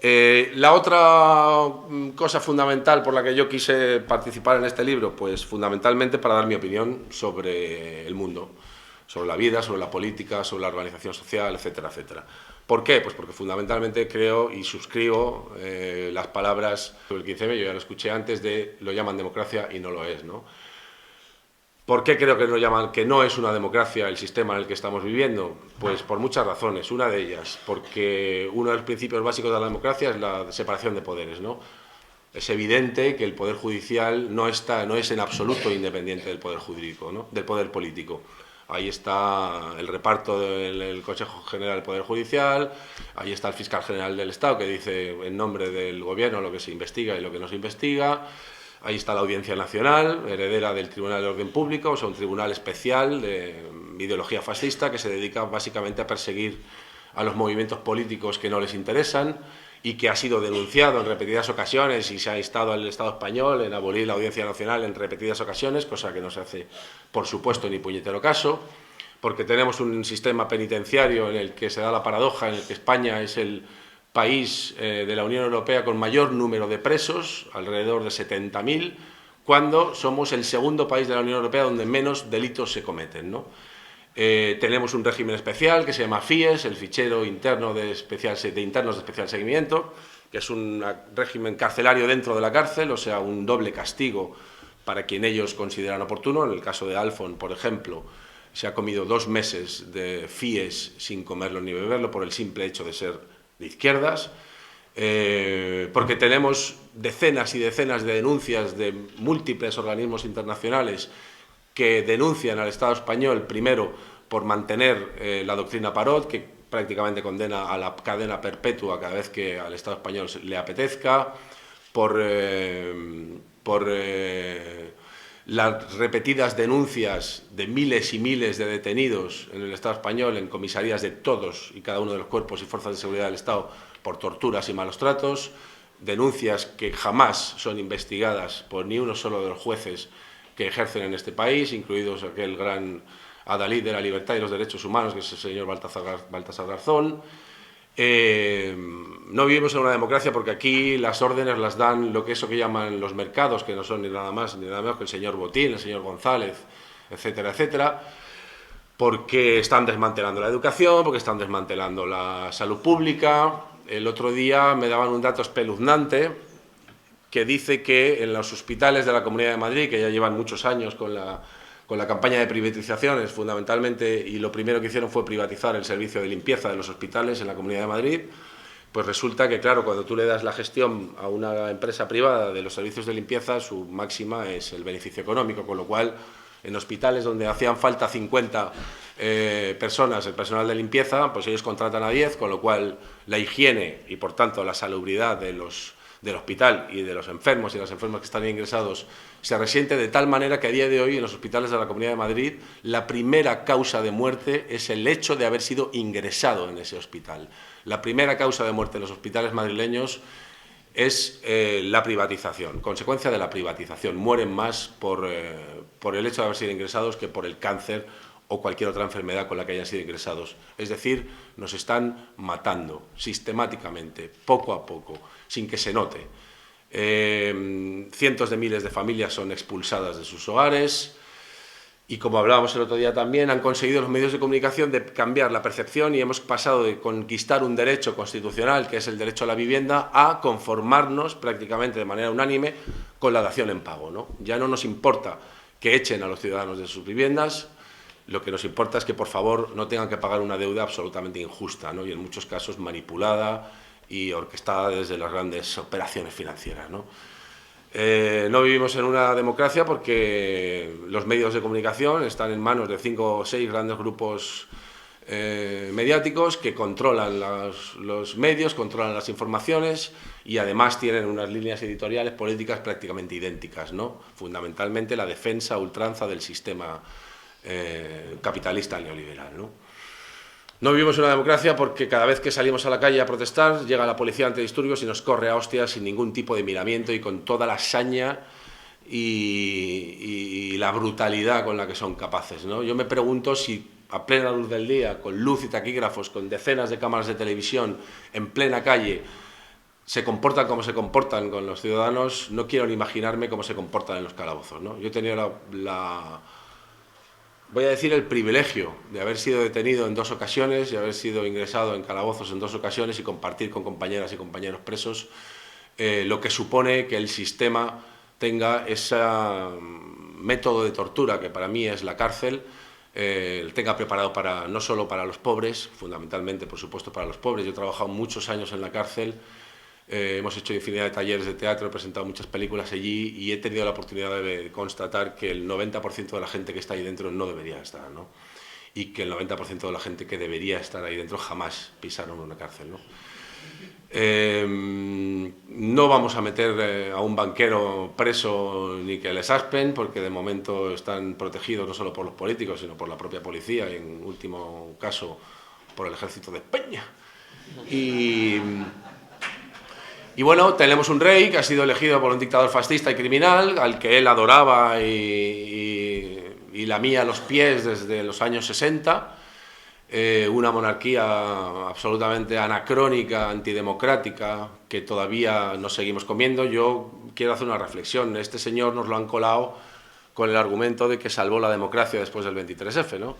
La otra cosa fundamental por la que yo quise participar en este libro, pues fundamentalmente para dar mi opinión sobre el mundo, sobre la vida, sobre la política, sobre la organización social, etcétera, etcétera. ¿Por qué? Pues porque fundamentalmente creo y suscribo las palabras sobre el 15M, yo ya lo escuché antes, de lo llaman democracia y no lo es, ¿no? ¿Por qué creo que no es una democracia el sistema en el que estamos viviendo? Pues por muchas razones. Una de ellas, porque uno de los principios básicos de la democracia es la separación de poderes, ¿no? Es evidente que el poder judicial no es en absoluto independiente del poder jurídico, ¿no? Del poder político. Ahí está el reparto del Consejo General del Poder Judicial, ahí está el Fiscal General del Estado que dice en nombre del Gobierno lo que se investiga y lo que no se investiga. Ahí está la Audiencia Nacional, heredera del Tribunal de Orden Público, o sea, un tribunal especial de ideología fascista que se dedica básicamente a perseguir a los movimientos políticos que no les interesan y que ha sido denunciado en repetidas ocasiones y se ha instado al Estado español en abolir la Audiencia Nacional en repetidas ocasiones, cosa que no se hace, por supuesto, ni puñetero caso, porque tenemos un sistema penitenciario en el que se da la paradoja, en el que España es el país de la Unión Europea con mayor número de presos, alrededor de 70.000, cuando somos el segundo país de la Unión Europea donde menos delitos se cometen, ¿no? Tenemos un régimen especial que se llama FIES, el Fichero Interno de Internos de Especial Seguimiento, que es un régimen carcelario dentro de la cárcel, o sea, un doble castigo para quien ellos consideran oportuno. En el caso de Alfon, por ejemplo, se ha comido 2 meses de FIES sin comerlo ni beberlo por el simple hecho de ser de izquierdas, porque tenemos decenas y decenas de denuncias de múltiples organismos internacionales que denuncian al Estado español, primero, por mantener la doctrina Parot, que prácticamente condena a la cadena perpetua cada vez que al Estado español le apetezca, por las repetidas denuncias de miles y miles de detenidos en el Estado español, en comisarías de todos y cada uno de los cuerpos y fuerzas de seguridad del Estado por torturas y malos tratos, denuncias que jamás son investigadas por ni uno solo de los jueces que ejercen en este país, incluidos aquel gran adalid de la libertad y los derechos humanos, que es el señor Baltasar Garzón. No vivimos en una democracia porque aquí las órdenes las dan eso que llaman los mercados, que no son ni nada más ni nada menos que el señor Botín, el señor González, etcétera, etcétera, porque están desmantelando la educación, porque están desmantelando la salud pública. El otro día me daban un dato espeluznante que dice que en los hospitales de la Comunidad de Madrid, que ya llevan muchos años con la campaña de privatizaciones fundamentalmente, y lo primero que hicieron fue privatizar el servicio de limpieza de los hospitales en la Comunidad de Madrid, pues resulta que, claro, cuando tú le das la gestión a una empresa privada de los servicios de limpieza, su máxima es el beneficio económico, con lo cual en hospitales donde hacían falta 50 personas, el personal de limpieza, pues ellos contratan a 10, con lo cual la higiene y, por tanto, la salubridad del hospital y de los enfermos y las enfermas que están ingresados se resiente de tal manera que a día de hoy en los hospitales de la Comunidad de Madrid la primera causa de muerte es el hecho de haber sido ingresado en ese hospital. La primera causa de muerte en los hospitales madrileños es la privatización, consecuencia de la privatización. Mueren más por el hecho de haber sido ingresados que por el cáncer o cualquier otra enfermedad con la que hayan sido ingresados. Es decir, nos están matando sistemáticamente, poco a poco, sin que se note. Cientos de miles de familias son expulsadas de sus hogares, Y como hablábamos el otro día también, han conseguido los medios de comunicación de cambiar la percepción y hemos pasado de conquistar un derecho constitucional, que es el derecho a la vivienda, a conformarnos prácticamente de manera unánime con la dación en pago, ¿no? Ya no nos importa que echen a los ciudadanos de sus viviendas, lo que nos importa es que, por favor, no tengan que pagar una deuda absolutamente injusta, ¿no? Y en muchos casos manipulada y orquestada desde las grandes operaciones financieras, ¿no? No vivimos en una democracia porque los medios de comunicación están en manos de 5 o 6 grandes grupos mediáticos que controlan los medios, controlan las informaciones y además tienen unas líneas editoriales políticas prácticamente idénticas, ¿no? Fundamentalmente la defensa a ultranza del sistema capitalista neoliberal, ¿no? No vivimos en una democracia porque cada vez que salimos a la calle a protestar llega la policía antidisturbios y nos corre a hostias sin ningún tipo de miramiento y con toda la saña y la brutalidad con la que son capaces, ¿no? Yo me pregunto si a plena luz del día, con luz y taquígrafos, con decenas de cámaras de televisión, en plena calle, se comportan como se comportan con los ciudadanos, no quiero ni imaginarme cómo se comportan en los calabozos, ¿no? Yo he tenido voy a decir el privilegio de haber sido detenido en 2 ocasiones y haber sido ingresado en calabozos en 2 ocasiones y compartir con compañeras y compañeros presos lo que supone que el sistema tenga ese método de tortura que para mí es la cárcel, tenga preparado no solo para los pobres, fundamentalmente por supuesto para los pobres. Yo he trabajado muchos años en la cárcel, hemos hecho infinidad de talleres de teatro, he presentado muchas películas allí y he tenido la oportunidad de constatar que el 90% de la gente que está ahí dentro no debería estar, ¿no? Y que el 90% de la gente que debería estar ahí dentro jamás pisaron una cárcel, ¿no? No vamos a meter a un banquero preso ni que les aspen, porque de momento están protegidos no solo por los políticos, sino por la propia policía y en último caso por el Ejército de España. Y bueno, tenemos un rey que ha sido elegido por un dictador fascista y criminal, al que él adoraba y lamía los pies desde los años 60, una monarquía absolutamente anacrónica, antidemocrática, que todavía nos seguimos comiendo. Yo quiero hacer una reflexión. Este señor nos lo han colado con el argumento de que salvó la democracia después del 23F, ¿no?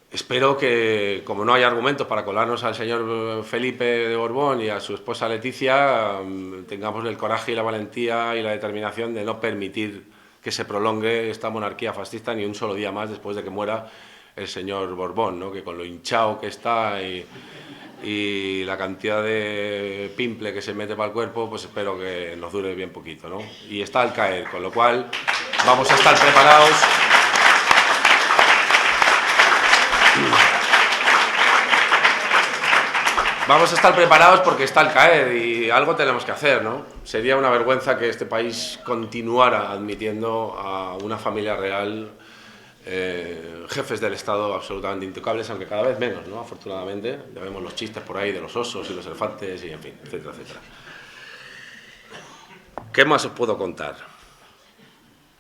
Espero que, como no hay argumentos para colarnos al señor Felipe de Borbón y a su esposa Leticia, tengamos el coraje y la valentía y la determinación de no permitir que se prolongue esta monarquía fascista ni un solo día más después de que muera el señor Borbón, ¿no? Que con lo hinchado que está y la cantidad de pimple que se mete para el cuerpo, pues espero que nos dure bien poquito, ¿no? Y está al caer, con lo cual vamos a estar preparados. Vamos a estar preparados porque está al caer y algo tenemos que hacer, ¿no? Sería una vergüenza que este país continuara admitiendo a una familia real, jefes del Estado absolutamente intocables, aunque cada vez menos, ¿no? Afortunadamente, ya vemos los chistes por ahí de los osos y los elefantes y en fin, etcétera, etcétera. ¿Qué más os puedo contar?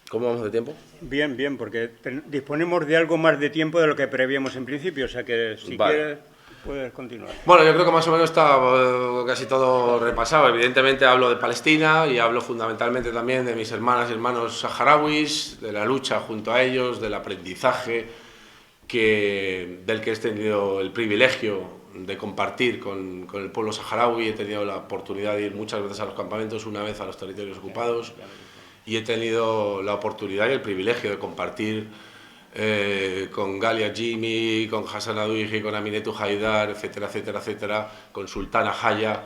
¿Cómo vamos de tiempo? Bien, bien, porque disponemos de algo más de tiempo de lo que prevíamos en principio, o sea que si quieres puedes continuar. Bueno, yo creo que más o menos está casi todo repasado. Evidentemente hablo de Palestina y hablo fundamentalmente también de mis hermanas y hermanos saharauis, de la lucha junto a ellos, del aprendizaje del que he tenido el privilegio de compartir con el pueblo saharaui. He tenido la oportunidad de ir muchas veces a los campamentos, una vez a los territorios ocupados, y he tenido la oportunidad y el privilegio de compartir con Galia Jimmy, con Hassan Adouigi, con Aminetu Haidar, etcétera, etcétera, etcétera, con Sultana Haya,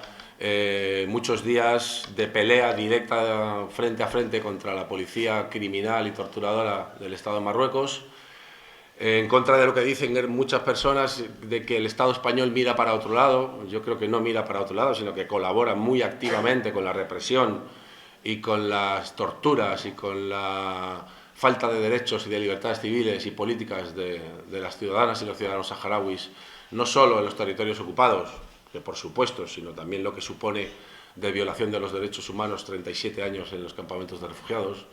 muchos días de pelea directa frente a frente contra la policía criminal y torturadora del Estado de Marruecos, en contra de lo que dicen muchas personas de que el Estado español mira para otro lado. Yo creo que no mira para otro lado, sino que colabora muy activamente con la represión y con las torturas y con la falta de derechos y de libertades civiles y políticas de las ciudadanas y los ciudadanos saharauis, no solo en los territorios ocupados, que por supuesto, sino también lo que supone de violación de los derechos humanos 37 años en los campamentos de refugiados.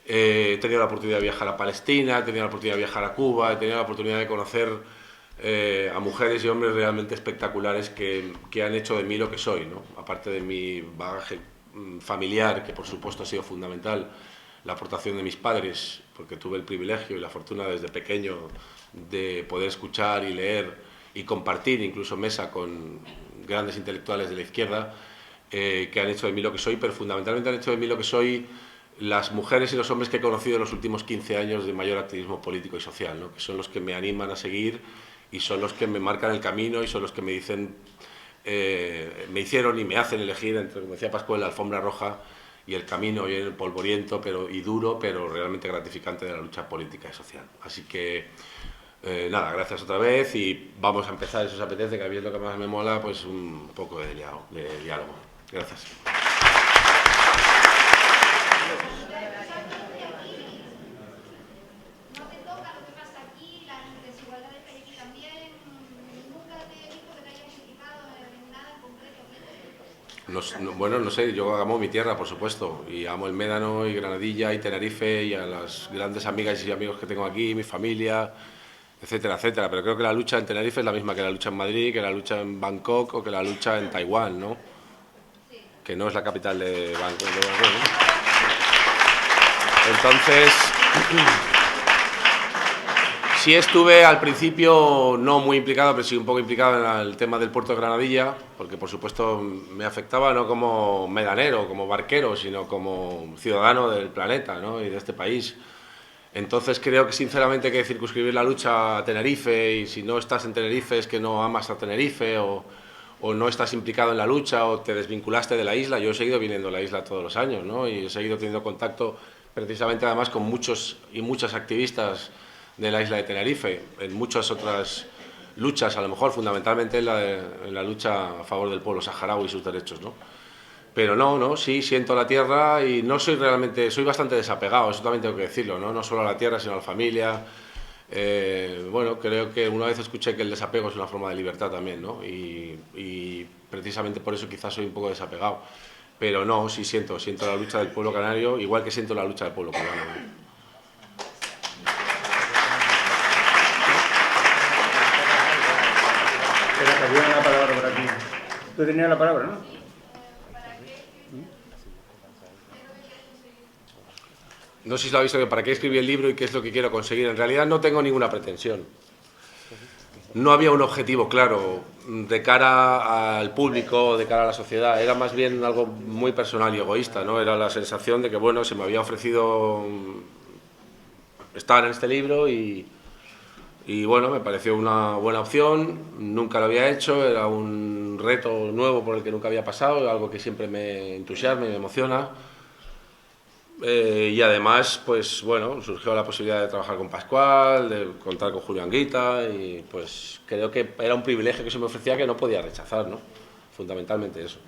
He tenido la oportunidad de viajar a Palestina, he tenido la oportunidad de viajar a Cuba, he tenido la oportunidad de conocer a mujeres y hombres realmente espectaculares que han hecho de mí lo que soy, ¿no? Aparte de mi bagaje familiar, que por supuesto ha sido fundamental la aportación de mis padres, porque tuve el privilegio y la fortuna desde pequeño de poder escuchar y leer y compartir incluso mesa con grandes intelectuales de la izquierda, que han hecho de mí lo que soy, pero fundamentalmente han hecho de mí lo que soy las mujeres y los hombres que he conocido en los últimos 15 años de mayor activismo político y social, ¿no? Que son los que me animan a seguir y son los que me marcan el camino y son los que me dicen, me hicieron y me hacen elegir entre, como decía Pascual, la alfombra roja y el camino y el polvoriento y duro, pero realmente gratificante de la lucha política y social. Así que, nada, gracias otra vez y vamos a empezar, si os apetece, que a mí es lo que más me mola, pues un poco de diálogo. Gracias. Bueno, no sé, yo amo mi tierra, por supuesto, y amo el Médano y Granadilla y Tenerife y a las grandes amigas y amigos que tengo aquí, mi familia, etcétera, etcétera. Pero creo que la lucha en Tenerife es la misma que la lucha en Madrid, que la lucha en Bangkok o que la lucha en Taiwán, ¿no? Que no es la capital de Bangkok, ¿no? Entonces, sí estuve al principio no muy implicado, pero sí un poco implicado en el tema del puerto de Granadilla, porque por supuesto me afectaba no como medanero, como barquero, sino como ciudadano del planeta, ¿no? Y de este país. Entonces creo que sinceramente hay que circunscribir la lucha a Tenerife, y si no estás en Tenerife es que no amas a Tenerife o no estás implicado en la lucha o te desvinculaste de la isla. Yo he seguido viniendo a la isla todos los años, ¿no? Y he seguido teniendo contacto precisamente además con muchos y muchas activistas de la isla de Tenerife, en muchas otras luchas, a lo mejor fundamentalmente en la lucha a favor del pueblo saharaui y sus derechos, ¿no? Pero no, sí siento la tierra y no soy realmente, soy bastante desapegado, eso también tengo que decirlo, ¿no? No solo a la tierra, sino a la familia. Bueno, creo que una vez escuché que el desapego es una forma de libertad también, ¿no? Y precisamente por eso quizás soy un poco desapegado. Pero no, sí siento la lucha del pueblo canario, igual que siento la lucha del pueblo cubano, ¿no? Había una palabra por aquí. Tú tenías la palabra, ¿no? No sé si lo habéis oído, ¿para qué escribí el libro y qué es lo que quiero conseguir? En realidad no tengo ninguna pretensión. No había un objetivo claro de cara al público, de cara a la sociedad. Era más bien algo muy personal y egoísta, ¿no? Era la sensación de que, bueno, se me había ofrecido estar en este libro y bueno, me pareció una buena opción. Nunca lo había hecho, era un reto nuevo por el que nunca había pasado, algo que siempre me entusiasma y me emociona. Y además, pues bueno, surgió la posibilidad de trabajar con Pascual, de contar con Julio Anguita, y pues creo que era un privilegio que se me ofrecía que no podía rechazar, ¿no? Fundamentalmente eso.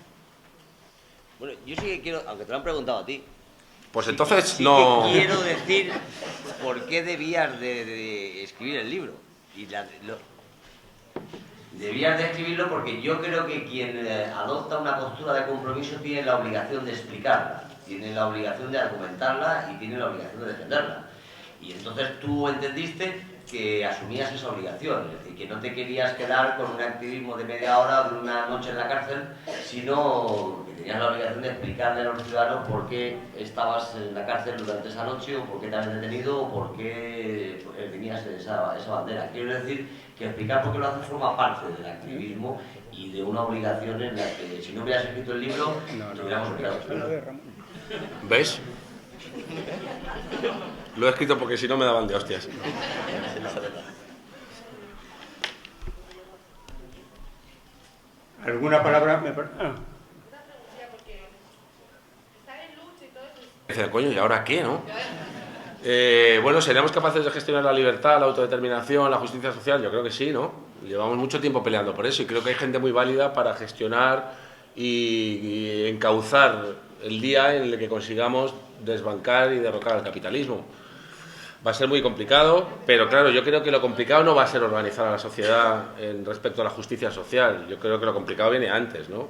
Bueno, yo sí que quiero, aunque te lo han preguntado a ti, pues entonces sí no... que quiero decir por qué debías de escribir el libro. Debías de escribirlo porque yo creo que quien adopta una postura de compromiso tiene la obligación de explicarla, tiene la obligación de argumentarla y tiene la obligación de defenderla. Y entonces tú entendiste que asumías esa obligación, es decir, que no te querías quedar con un activismo de media hora o de una noche en la cárcel, sino que tenías la obligación de explicarle a los ciudadanos por qué estabas en la cárcel durante esa noche, o por qué te habían detenido, o por qué tenías esa bandera. Quiero decir que explicar por qué lo haces forma parte del activismo y de una obligación en la que, si no hubieras escrito el libro, nos hubiéramos olvidado. ¿Ves? Lo he escrito porque si no me daban de hostias. ¿Alguna palabra? Dice, coño, ¿y ahora qué, no? Bueno, ¿seremos capaces de gestionar la libertad, la autodeterminación, la justicia social? Yo creo que sí, ¿no? Llevamos mucho tiempo peleando por eso y creo que hay gente muy válida para gestionar y encauzar el día en el que consigamos desbancar y derrocar al capitalismo. Va a ser muy complicado, pero claro, yo creo que lo complicado no va a ser organizar a la sociedad en respecto a la justicia social. Yo creo que lo complicado viene antes, ¿no?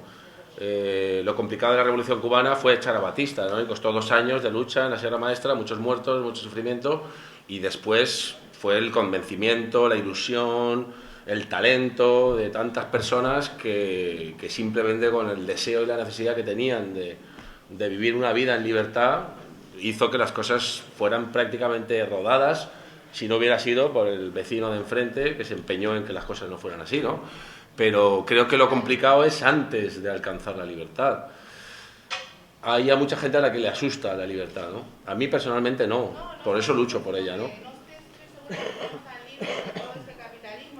Lo complicado de la Revolución Cubana fue echar a Batista, ¿no? Y costó 2 años de lucha en la Sierra Maestra, muchos muertos, mucho sufrimiento, y después fue el convencimiento, la ilusión, el talento de tantas personas que simplemente con el deseo y la necesidad que tenían de vivir una vida en libertad hizo que las cosas fueran prácticamente rodadas, si no hubiera sido por el vecino de enfrente que se empeñó en que las cosas no fueran así, ¿no? Pero creo que lo complicado es antes de alcanzar la libertad. Hay a mucha gente a la que le asusta la libertad, ¿no? A mí personalmente no, por eso lucho por ella, ¿no?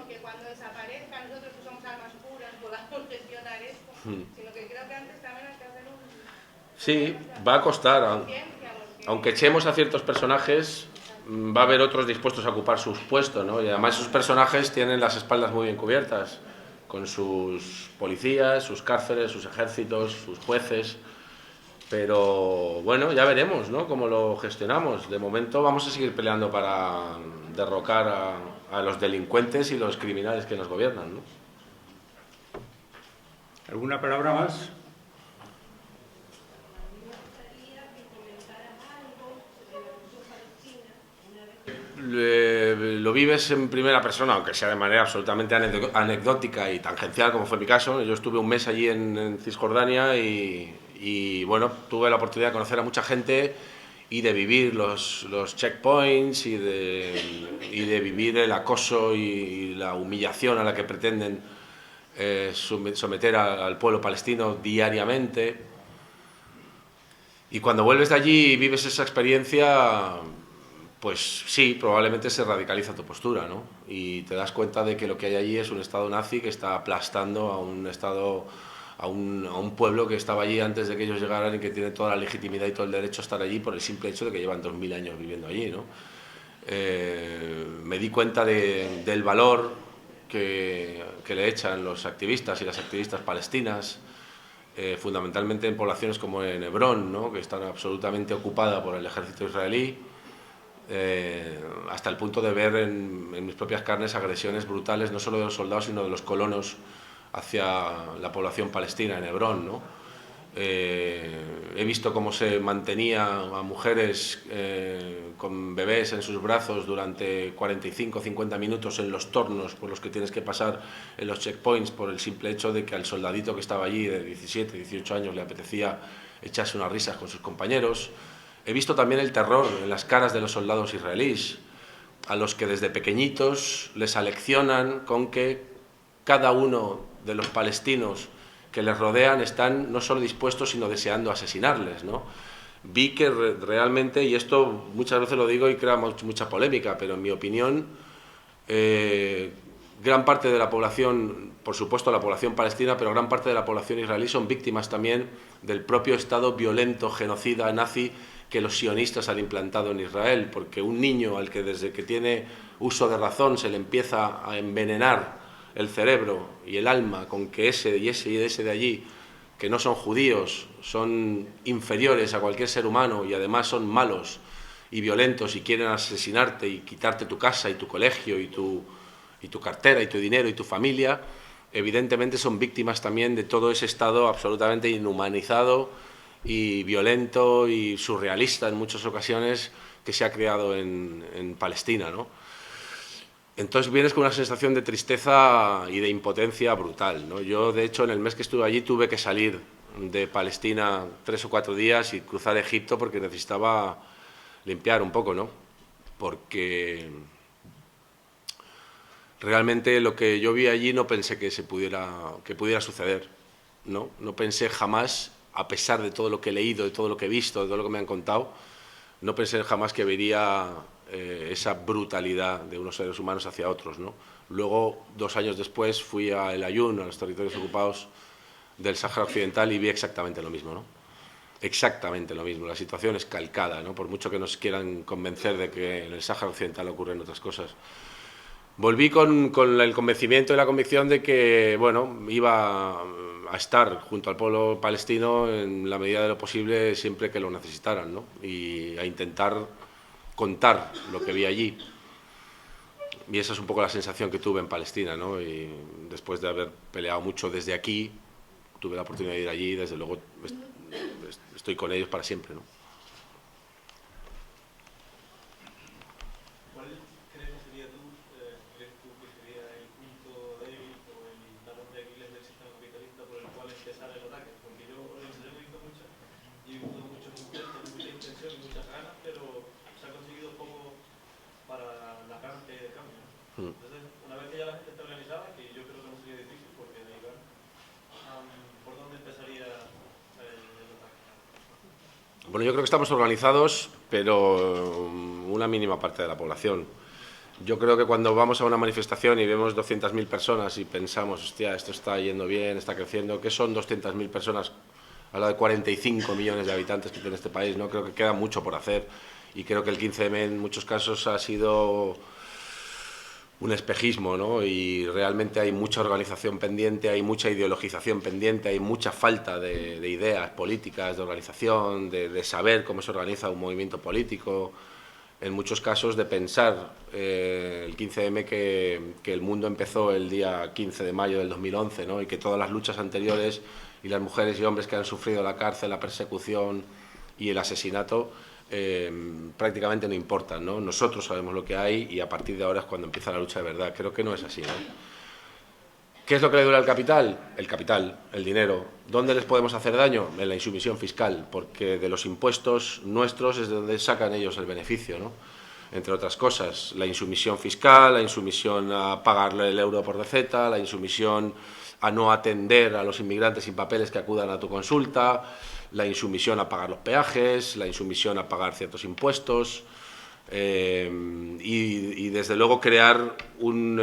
Que cuando desaparezca nosotros que somos almas puras podamos gestionar esto, sino que creo que antes también hay que hacer un... Sí, va a costar, aunque echemos a ciertos personajes, va a haber otros dispuestos a ocupar sus puestos, ¿no? Y además esos personajes tienen las espaldas muy bien cubiertas, con sus policías, sus cárceles, sus ejércitos, sus jueces, pero bueno, ya veremos, ¿no?, cómo lo gestionamos. De momento vamos a seguir peleando para derrocar a los delincuentes y los criminales que nos gobiernan, ¿no? ¿Alguna palabra más? Lo vives en primera persona, aunque sea de manera absolutamente anecdótica y tangencial, como fue mi caso. Yo estuve un mes allí en Cisjordania y bueno, tuve la oportunidad de conocer a mucha gente y de vivir los checkpoints y de vivir el acoso y la humillación a la que pretenden someter al pueblo palestino diariamente. Y cuando vuelves de allí y vives esa experiencia, pues sí, probablemente se radicaliza tu postura, ¿no? Y te das cuenta de que lo que hay allí es un Estado nazi que está aplastando a un Estado, a un pueblo que estaba allí antes de que ellos llegaran y que tiene toda la legitimidad y todo el derecho a estar allí por el simple hecho de que llevan 2000 años viviendo allí, ¿no? Me di cuenta del valor que le echan los activistas y las activistas palestinas, fundamentalmente en poblaciones como en Hebrón, ¿no?, que están absolutamente ocupadas por el ejército israelí, hasta el punto de ver en mis propias carnes agresiones brutales, no solo de los soldados, sino de los colonos hacia la población palestina en Hebrón, ¿no? He visto cómo se mantenía a mujeres con bebés en sus brazos durante 45 o 50 minutos en los tornos por los que tienes que pasar en los checkpoints, por el simple hecho de que al soldadito que estaba allí de 17, 18 años le apetecía echarse unas risas con sus compañeros. He visto también el terror en las caras de los soldados israelíes, a los que desde pequeñitos les aleccionan con que cada uno de los palestinos que les rodean están no solo dispuestos, sino deseando asesinarles, ¿no? Vi que realmente, y esto muchas veces lo digo y crea mucha polémica, pero en mi opinión, gran parte de la población, por supuesto la población palestina, pero gran parte de la población israelí son víctimas también del propio Estado violento, genocida, nazi, que los sionistas han implantado en Israel, porque un niño al que desde que tiene uso de razón se le empieza a envenenar el cerebro y el alma con que ese y ese de allí, que no son judíos, son inferiores a cualquier ser humano y además son malos y violentos y quieren asesinarte y quitarte tu casa y tu colegio y tu cartera y tu dinero y tu familia, evidentemente son víctimas también de todo ese Estado absolutamente inhumanizado y violento y surrealista en muchas ocasiones que se ha creado en Palestina, ¿no? Entonces vienes con una sensación de tristeza y de impotencia brutal, ¿no? Yo, de hecho, en el mes que estuve allí tuve que salir de Palestina 3 o 4 días y cruzar Egipto porque necesitaba limpiar un poco, ¿no? Porque realmente lo que yo vi allí no pensé que pudiera suceder, ¿no? No pensé jamás, a pesar de todo lo que he leído, de todo lo que he visto, de todo lo que me han contado, no pensé jamás que vería esa brutalidad de unos seres humanos hacia otros, ¿no? Luego, 2 años después, fui a El Ayun, a los territorios ocupados del Sáhara Occidental, y vi exactamente lo mismo, ¿no? Exactamente lo mismo, la situación es calcada, ¿no? Por mucho que nos quieran convencer de que en el Sáhara Occidental ocurren otras cosas. Volví con el convencimiento y la convicción de que, bueno, iba a estar junto al pueblo palestino en la medida de lo posible siempre que lo necesitaran, ¿no? Y a intentar contar lo que vi allí. Y esa es un poco la sensación que tuve en Palestina, ¿no? Y después de haber peleado mucho desde aquí, tuve la oportunidad de ir allí y desde luego estoy con ellos para siempre, ¿no? ¿Cuál crees que sería crees tú que sería el punto débil o el talón de Aquiles del sistema capitalista por el cual empezar el ataque? Porque yo he visto muchas y he visto muchos intentos, mucha intención y muchas Entonces, una vez que ya la gente está organizada, que yo creo que no sería difícil, porque de ahí va, ¿por dónde empezaría el ataque? Bueno, yo creo que estamos organizados, pero una mínima parte de la población. Yo creo que cuando vamos a una manifestación y vemos 200.000 personas y pensamos, hostia, esto está yendo bien, está creciendo, ¿qué son 200.000 personas a la de 45 millones de habitantes que tiene este país? ¿No? Creo que queda mucho por hacer y creo que el 15M en muchos casos ha sido un espejismo, ¿no? Y realmente hay mucha organización pendiente, hay mucha ideologización pendiente, hay mucha falta de ideas políticas, de organización, de saber cómo se organiza un movimiento político, en muchos casos de pensar el 15M que el mundo empezó el día 15 de mayo del 2011, ¿no? Y que todas las luchas anteriores y las mujeres y hombres que han sufrido la cárcel, la persecución y el asesinato prácticamente no importan, ¿no? Nosotros sabemos lo que hay y a partir de ahora es cuando empieza la lucha de verdad. Creo que no es así, ¿no? ¿Qué es lo que le duele al capital? El capital, el dinero. ¿Dónde les podemos hacer daño? En la insumisión fiscal, porque de los impuestos nuestros es de donde sacan ellos el beneficio, ¿no? Entre otras cosas, la insumisión fiscal, la insumisión a pagarle el euro por receta, la insumisión a no atender a los inmigrantes sin papeles que acudan a tu consulta, la insumisión a pagar los peajes, la insumisión a pagar ciertos impuestos, y desde luego crear un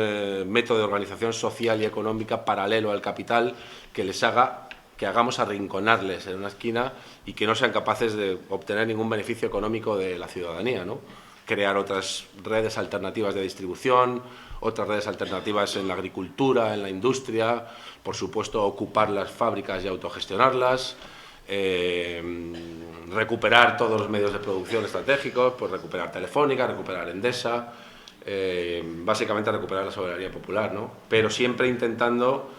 método de organización social y económica paralelo al capital que les haga que hagamos arrinconarles en una esquina y que no sean capaces de obtener ningún beneficio económico de la ciudadanía, ¿no? Crear otras redes alternativas de distribución, otras redes alternativas en la agricultura, en la industria, por supuesto ocupar las fábricas y autogestionarlas, recuperar todos los medios de producción estratégicos, pues recuperar Telefónica, recuperar Endesa, básicamente recuperar la soberanía popular, ¿no? Pero siempre intentando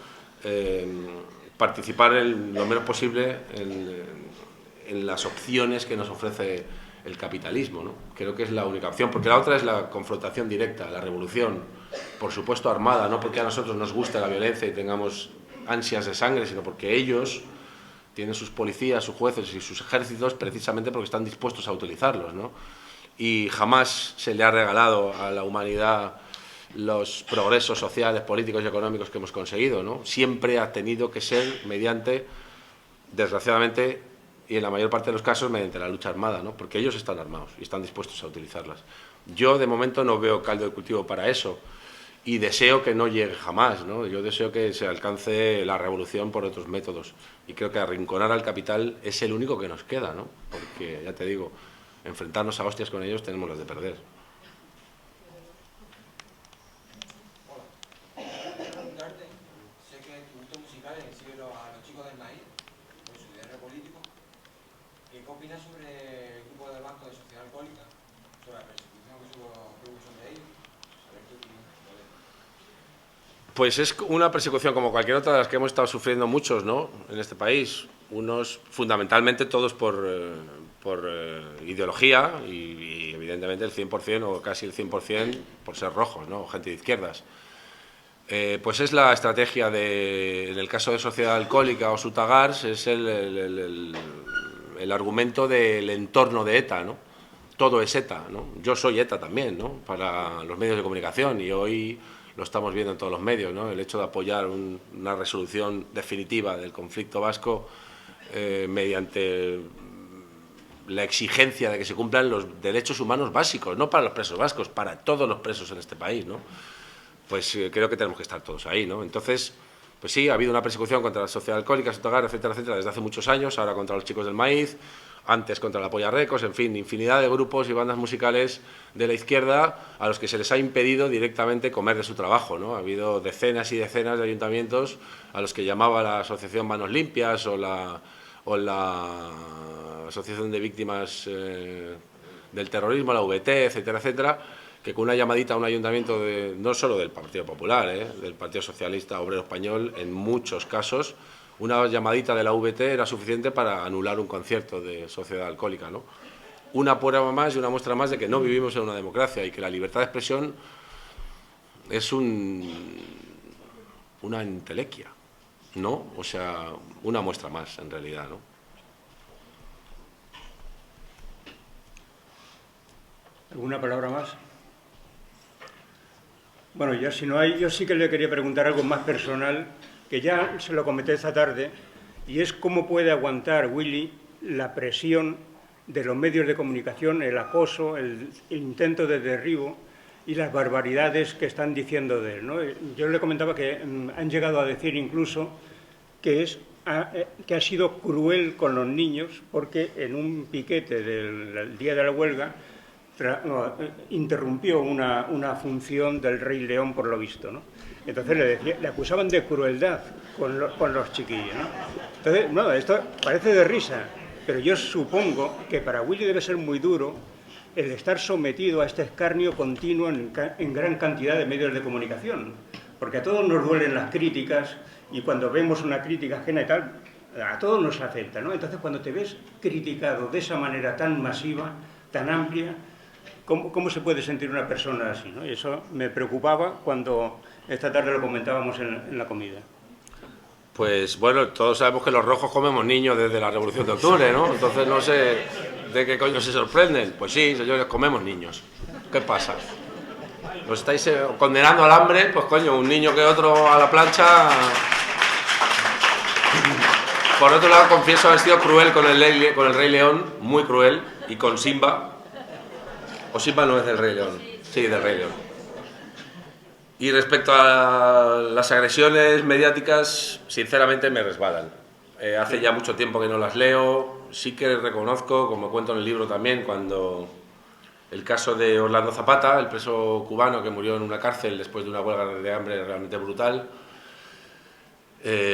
participar lo menos posible en las opciones que nos ofrece el capitalismo, ¿no? Creo que es la única opción, porque la otra es la confrontación directa, la revolución, por supuesto armada, no porque a nosotros nos guste la violencia y tengamos ansias de sangre, sino porque ellos tienen sus policías, sus jueces y sus ejércitos precisamente porque están dispuestos a utilizarlos, ¿no? Y jamás se le ha regalado a la humanidad los progresos sociales, políticos y económicos que hemos conseguido, ¿no? Siempre ha tenido que ser mediante, desgraciadamente, y en la mayor parte de los casos, mediante la lucha armada, ¿no? Porque ellos están armados y están dispuestos a utilizarlas. Yo, de momento, no veo caldo de cultivo para eso y deseo que no llegue jamás, ¿no? Yo deseo que se alcance la revolución por otros métodos y creo que arrinconar al capital es el único que nos queda, ¿no? Porque, ya te digo, enfrentarnos a hostias con ellos tenemos las de perder. Sé que tu gusto musical es seguirlo a los chicos del maíz, por su ideario político. ¿Qué opinas sobre el grupo del Banco de Sociedad Alcohólica? Sobre la persecución que hubo sobre ellos. A ver qué opinas. Pues es una persecución como cualquier otra de las que hemos estado sufriendo muchos, ¿no? En este país. Unos, fundamentalmente, todos por ideología y evidentemente el 100% o casi el 100% por ser rojos, ¿no? Gente de izquierdas. Pues es la estrategia en el caso de Sociedad Alcohólica o Sutagars, es el argumento del entorno de ETA, ¿no? Todo es ETA, ¿no? Yo soy ETA también, ¿no? Para los medios de comunicación y hoy lo estamos viendo en todos los medios, ¿no? El hecho de apoyar una resolución definitiva del conflicto vasco mediante la exigencia de que se cumplan los derechos humanos básicos, no para los presos vascos, para todos los presos en este país, ¿no? Pues creo que tenemos que estar todos ahí, ¿no? Entonces, pues sí, ha habido una persecución contra la Sociedad Alcohólica, Sutagars, etcétera, etcétera, desde hace muchos años, ahora contra los chicos del maíz, antes contra la Polla Records, en fin, infinidad de grupos y bandas musicales de la izquierda a los que se les ha impedido directamente comer de su trabajo, ¿no? Ha habido decenas y decenas de ayuntamientos a los que llamaba la Asociación Manos Limpias o la Asociación de Víctimas del Terrorismo, la VT, etcétera, etcétera, que con una llamadita a un ayuntamiento no solo del Partido Popular, del Partido Socialista Obrero Español, en muchos casos, una llamadita de la VT era suficiente para anular un concierto de Sociedad Alcohólica, ¿no? Una prueba más y una muestra más de que no vivimos en una democracia y que la libertad de expresión es una entelequia, ¿no? O sea, una muestra más, en realidad, ¿no? ¿Alguna palabra más? Bueno, ya si no hay, yo sí que le quería preguntar algo más personal, que ya se lo comenté esta tarde, y es cómo puede aguantar Willy la presión de los medios de comunicación, el acoso, el intento de derribo y las barbaridades que están diciendo de él, ¿no? Yo le comentaba que han llegado a decir incluso que ha sido cruel con los niños porque en un piquete del día de la huelga interrumpió una función del Rey León, por lo visto, ¿no? Entonces le acusaban de crueldad con los chiquillos, ¿no? Entonces, no, esto parece de risa, pero yo supongo que para Willy debe ser muy duro el estar sometido a este escarnio continuo en gran cantidad de medios de comunicación, porque a todos nos duelen las críticas y cuando vemos una crítica ajena y tal, a todos nos afecta, ¿no? Entonces, cuando te ves criticado de esa manera tan masiva, tan amplia, ¿cómo se puede sentir una persona así, ¿no? Y eso me preocupaba cuando esta tarde lo comentábamos en la comida. Pues bueno, todos sabemos que los rojos comemos niños desde la Revolución de Octubre, ¿no? Entonces no sé de qué coño se sorprenden. Pues sí, señores, comemos niños. ¿Qué pasa? ¿Los estáis condenando al hambre? Pues coño, un niño que otro a la plancha. Por otro lado, confieso haber sido cruel con el Rey León, muy cruel, y con Simba. ¿O Simba no es del Rey León? Sí, del Rey León. Y respecto a las agresiones mediáticas, sinceramente me resbalan. Hace ya mucho tiempo que no las leo. Sí que reconozco, como cuento en el libro también, cuando el caso de Orlando Zapata, el preso cubano que murió en una cárcel después de una huelga de hambre realmente brutal,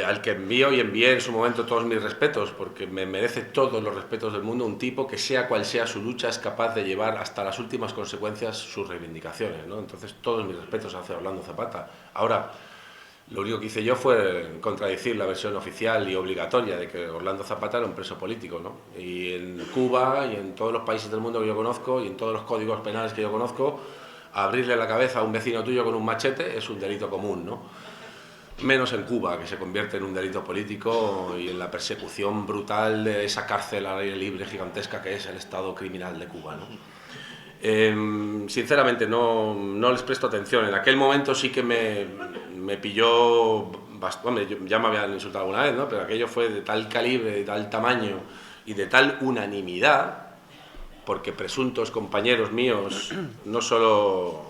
al que envío y envié en su momento todos mis respetos, porque me merece todos los respetos del mundo un tipo que, sea cual sea su lucha, es capaz de llevar hasta las últimas consecuencias sus reivindicaciones, ¿no? Entonces, todos mis respetos hacia Orlando Zapata. Ahora, lo único que hice yo fue contradecir la versión oficial y obligatoria de que Orlando Zapata era un preso político, ¿no? Y en Cuba y en todos los países del mundo que yo conozco y en todos los códigos penales que yo conozco, abrirle la cabeza a un vecino tuyo con un machete es un delito común, ¿no? Menos en Cuba, que se convierte en un delito político, y en la persecución brutal de esa cárcel al aire libre gigantesca que es el Estado criminal de Cuba, ¿no? Sinceramente no les presto atención. En aquel momento sí que me pilló, hombre, ya me habían insultado alguna vez, ¿no? Pero aquello fue de tal calibre, de tal tamaño y de tal unanimidad, porque presuntos compañeros míos, no solo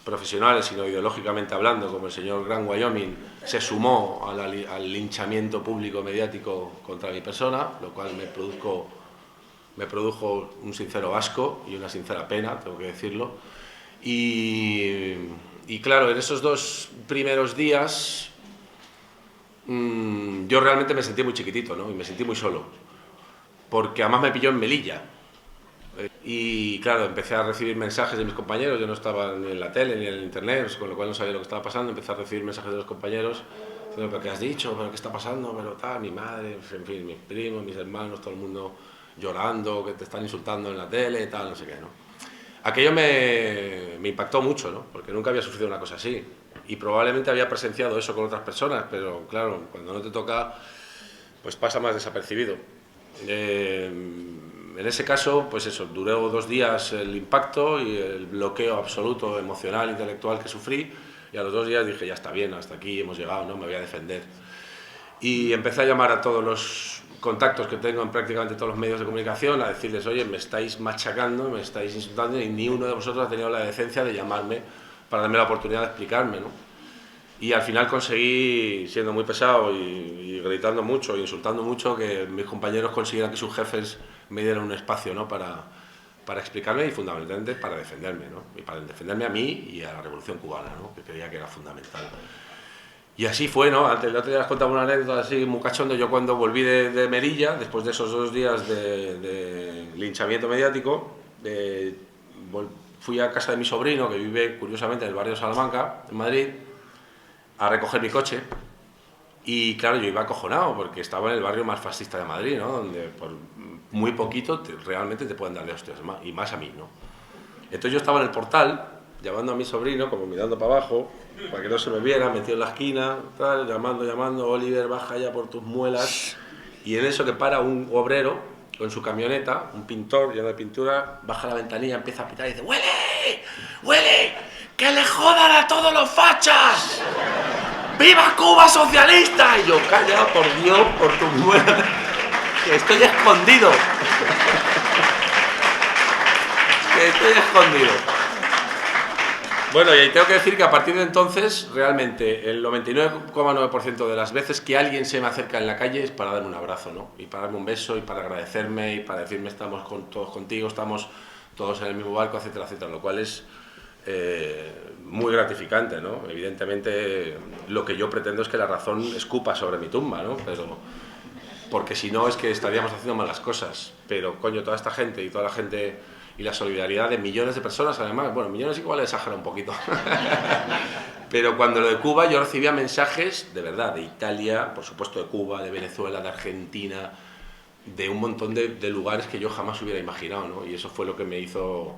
profesionales, sino ideológicamente hablando, como el señor Gran Wyoming, se sumó al linchamiento público mediático contra mi persona, lo cual me produjo un sincero asco y una sincera pena, tengo que decirlo. Y claro, en esos 2 primeros días yo realmente me sentí muy chiquitito, ¿no? Y me sentí muy solo, porque además me pilló en Melilla. Y claro, empecé a recibir mensajes de mis compañeros. Yo no estaba ni en la tele ni en el internet, con lo cual no sabía lo que estaba pasando. Empecé a recibir mensajes de los compañeros diciendo: ¿pero qué has dicho? ¿pero qué está pasando? Pero tal, mi madre, en fin, mis primos, mis hermanos, todo el mundo llorando, que te están insultando en la tele, tal, no sé qué, ¿no? Aquello me impactó mucho, ¿no? Porque nunca había sufrido una cosa así, y probablemente había presenciado eso con otras personas, pero claro, cuando no te toca, pues pasa más desapercibido. En ese caso, pues eso, duró 2 días el impacto y el bloqueo absoluto emocional, intelectual que sufrí, y a los 2 días dije: ya está bien, hasta aquí hemos llegado, ¿no? Me voy a defender. Y empecé a llamar a todos los contactos que tengo en prácticamente todos los medios de comunicación, a decirles: oye, me estáis machacando, me estáis insultando, y ni uno de vosotros ha tenido la decencia de llamarme para darme la oportunidad de explicarme, ¿no? Y al final conseguí, siendo muy pesado y gritando mucho, insultando mucho, que mis compañeros consiguieran que sus jefes me dieran un espacio, ¿no? para explicarme, y fundamentalmente para defenderme, ¿no? Y para defenderme a mí y a la Revolución Cubana, ¿no? Que creía que era fundamental. Y así fue, ¿no? Antes el otro día les contaba una anécdota así muy cachondo. Yo, cuando volví de Melilla, después de esos 2 días de linchamiento mediático, fui a casa de mi sobrino, que vive curiosamente en el barrio de Salamanca, en Madrid, a recoger mi coche. Y claro, yo iba acojonado porque estaba en el barrio más fascista de Madrid, ¿no? Donde por muy poquito realmente te pueden dar de hostias, y más a mí, ¿no? Entonces yo estaba en el portal, llamando a mi sobrino, como mirando para abajo, para que no se me viera, metido en la esquina, tal, llamando: Oliver, baja ya por tus muelas. Y en eso que para un obrero con su camioneta, un pintor lleno de pintura, baja la ventanilla, empieza a pitar y dice: ¡Huele! ¡Huele! ¡Que le jodan a todos los fachas! ¡Viva Cuba socialista! Y yo, calla, por Dios, por tu muerte, que estoy escondido. Que estoy escondido. Bueno, y tengo que decir que a partir de entonces, realmente, el 99,9% de las veces que alguien se me acerca en la calle es para darme un abrazo, ¿no? Y para darme un beso, y para agradecerme, y para decirme estamos todos contigo, estamos todos en el mismo barco, etcétera, etcétera, lo cual es muy gratificante, ¿no? Evidentemente, lo que yo pretendo es que la razón escupa sobre mi tumba, ¿no? Pero, porque si no es que estaríamos haciendo malas cosas. Pero, coño, toda esta gente y toda la gente... y la solidaridad de millones de personas, además, bueno, millones igual exagera un poquito, pero cuando lo de Cuba yo recibía mensajes, de verdad, de Italia, por supuesto de Cuba, de Venezuela, de Argentina, de un montón de lugares que yo jamás hubiera imaginado, ¿no? Y eso fue lo que me hizo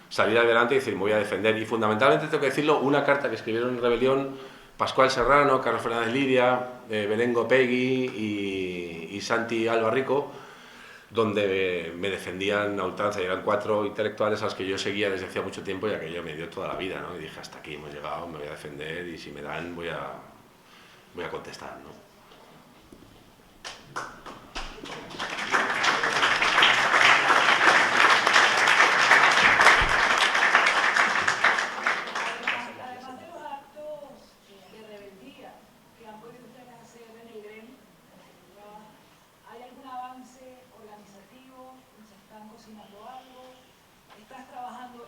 salir adelante y decir, me voy a defender. Y fundamentalmente, tengo que decirlo, una carta que escribieron en Rebelión Pascual Serrano, Carlos Fernández Lidia, Belén Gopegui y Santi Alba Rico, donde me defendían a ultranza, y eran 4 intelectuales a los que yo seguía desde hacía mucho tiempo, y aquello me dio toda la vida, ¿no? Y dije, hasta aquí hemos llegado, me voy a defender, y si me dan voy a contestar, ¿no? Además de los actos de rebeldía que han podido ustedes hacer en el gremio, ¿hay algún avance organizativo? ¿Se están cocinando algo? ¿Estás trabajando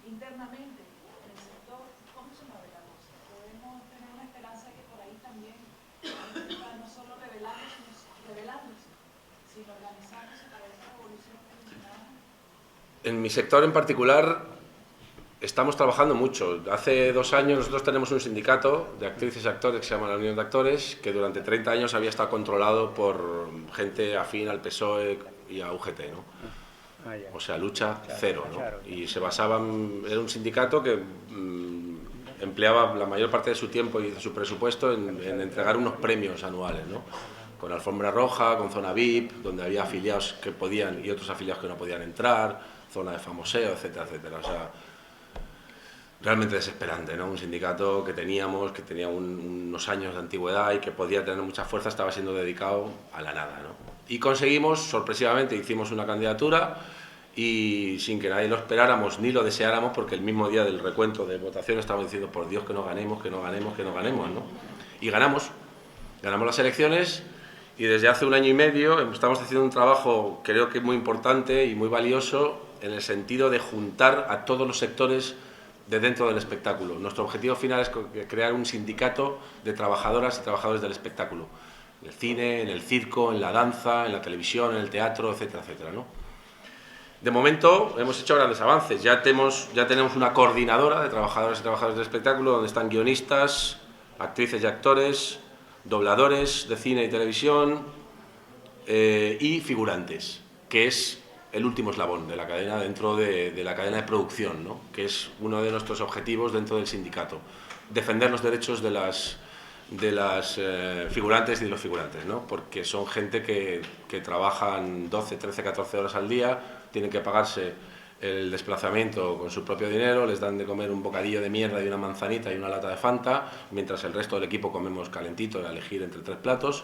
internamente en el sector? ¿Cómo se mueve la cosa? ¿Podemos tener una esperanza que por ahí también está no solo revelándose, sino organizándose para esta evolución que mencionaba? En mi sector en particular estamos trabajando mucho. Hace 2 años nosotros tenemos un sindicato de actrices y actores que se llama la Unión de Actores, que durante 30 años había estado controlado por gente afín al PSOE y a UGT, ¿no? O sea, lucha cero, ¿no? Y se basaba era un sindicato que empleaba la mayor parte de su tiempo y de su presupuesto en entregar unos premios anuales, ¿no? Con alfombra roja, con zona VIP, donde había afiliados que podían y otros afiliados que no podían entrar, zona de famoseo, etcétera, etcétera. O sea, realmente desesperante, ¿no? Un sindicato que tenía unos años de antigüedad y que podía tener mucha fuerza, estaba siendo dedicado a la nada, ¿no? Y conseguimos, sorpresivamente, hicimos una candidatura y sin que nadie lo esperáramos ni lo deseáramos, porque el mismo día del recuento de votación estábamos diciendo, por Dios, que no ganemos, que no ganemos, que no ganemos, ¿no? Y ganamos las elecciones, y desde hace 1 año y medio estamos haciendo un trabajo, creo que muy importante y muy valioso, en el sentido de juntar a todos los sectores de dentro del espectáculo. Nuestro objetivo final es crear un sindicato de trabajadoras y trabajadores del espectáculo, en el cine, en el circo, en la danza, en la televisión, en el teatro, etcétera, etcétera, ¿no? De momento hemos hecho grandes avances. Ya tenemos una coordinadora de trabajadoras y trabajadores del espectáculo, donde están guionistas, actrices y actores, dobladores de cine y televisión y figurantes, que es el último eslabón de la cadena dentro de la cadena de producción, ¿no? Que es uno de nuestros objetivos dentro del sindicato, defender los derechos de las figurantes y de los figurantes, ¿no? Porque son gente que trabajan 12, 13, 14 horas al día, tienen que pagarse el desplazamiento con su propio dinero, les dan de comer un bocadillo de mierda y una manzanita y una lata de Fanta, mientras el resto del equipo comemos calentito, a elegir entre 3 platos.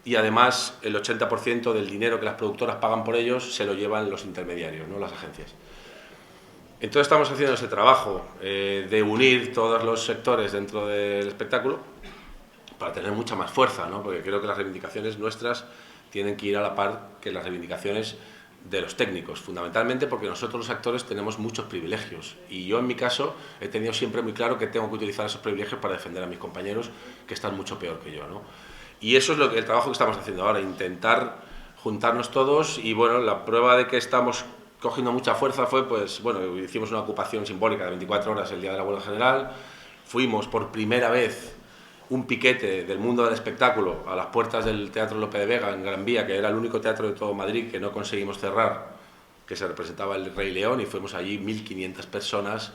Y además el 80% del dinero que las productoras pagan por ellos se lo llevan los intermediarios, ¿no? Las agencias. Entonces estamos haciendo ese trabajo de unir todos los sectores dentro del espectáculo para tener mucha más fuerza, ¿no? Porque creo que las reivindicaciones nuestras tienen que ir a la par que las reivindicaciones de los técnicos, fundamentalmente porque nosotros los actores tenemos muchos privilegios, y yo en mi caso he tenido siempre muy claro que tengo que utilizar esos privilegios para defender a mis compañeros que están mucho peor que yo, ¿no? Y eso es el trabajo que estamos haciendo ahora, intentar juntarnos todos. Y bueno, la prueba de que estamos cogiendo mucha fuerza fue, pues bueno, hicimos una ocupación simbólica de 24 horas el día de la huelga general, fuimos por primera vez un piquete del mundo del espectáculo a las puertas del Teatro Lope de Vega en Gran Vía, que era el único teatro de todo Madrid que no conseguimos cerrar, que se representaba el Rey León, y fuimos allí 1.500 personas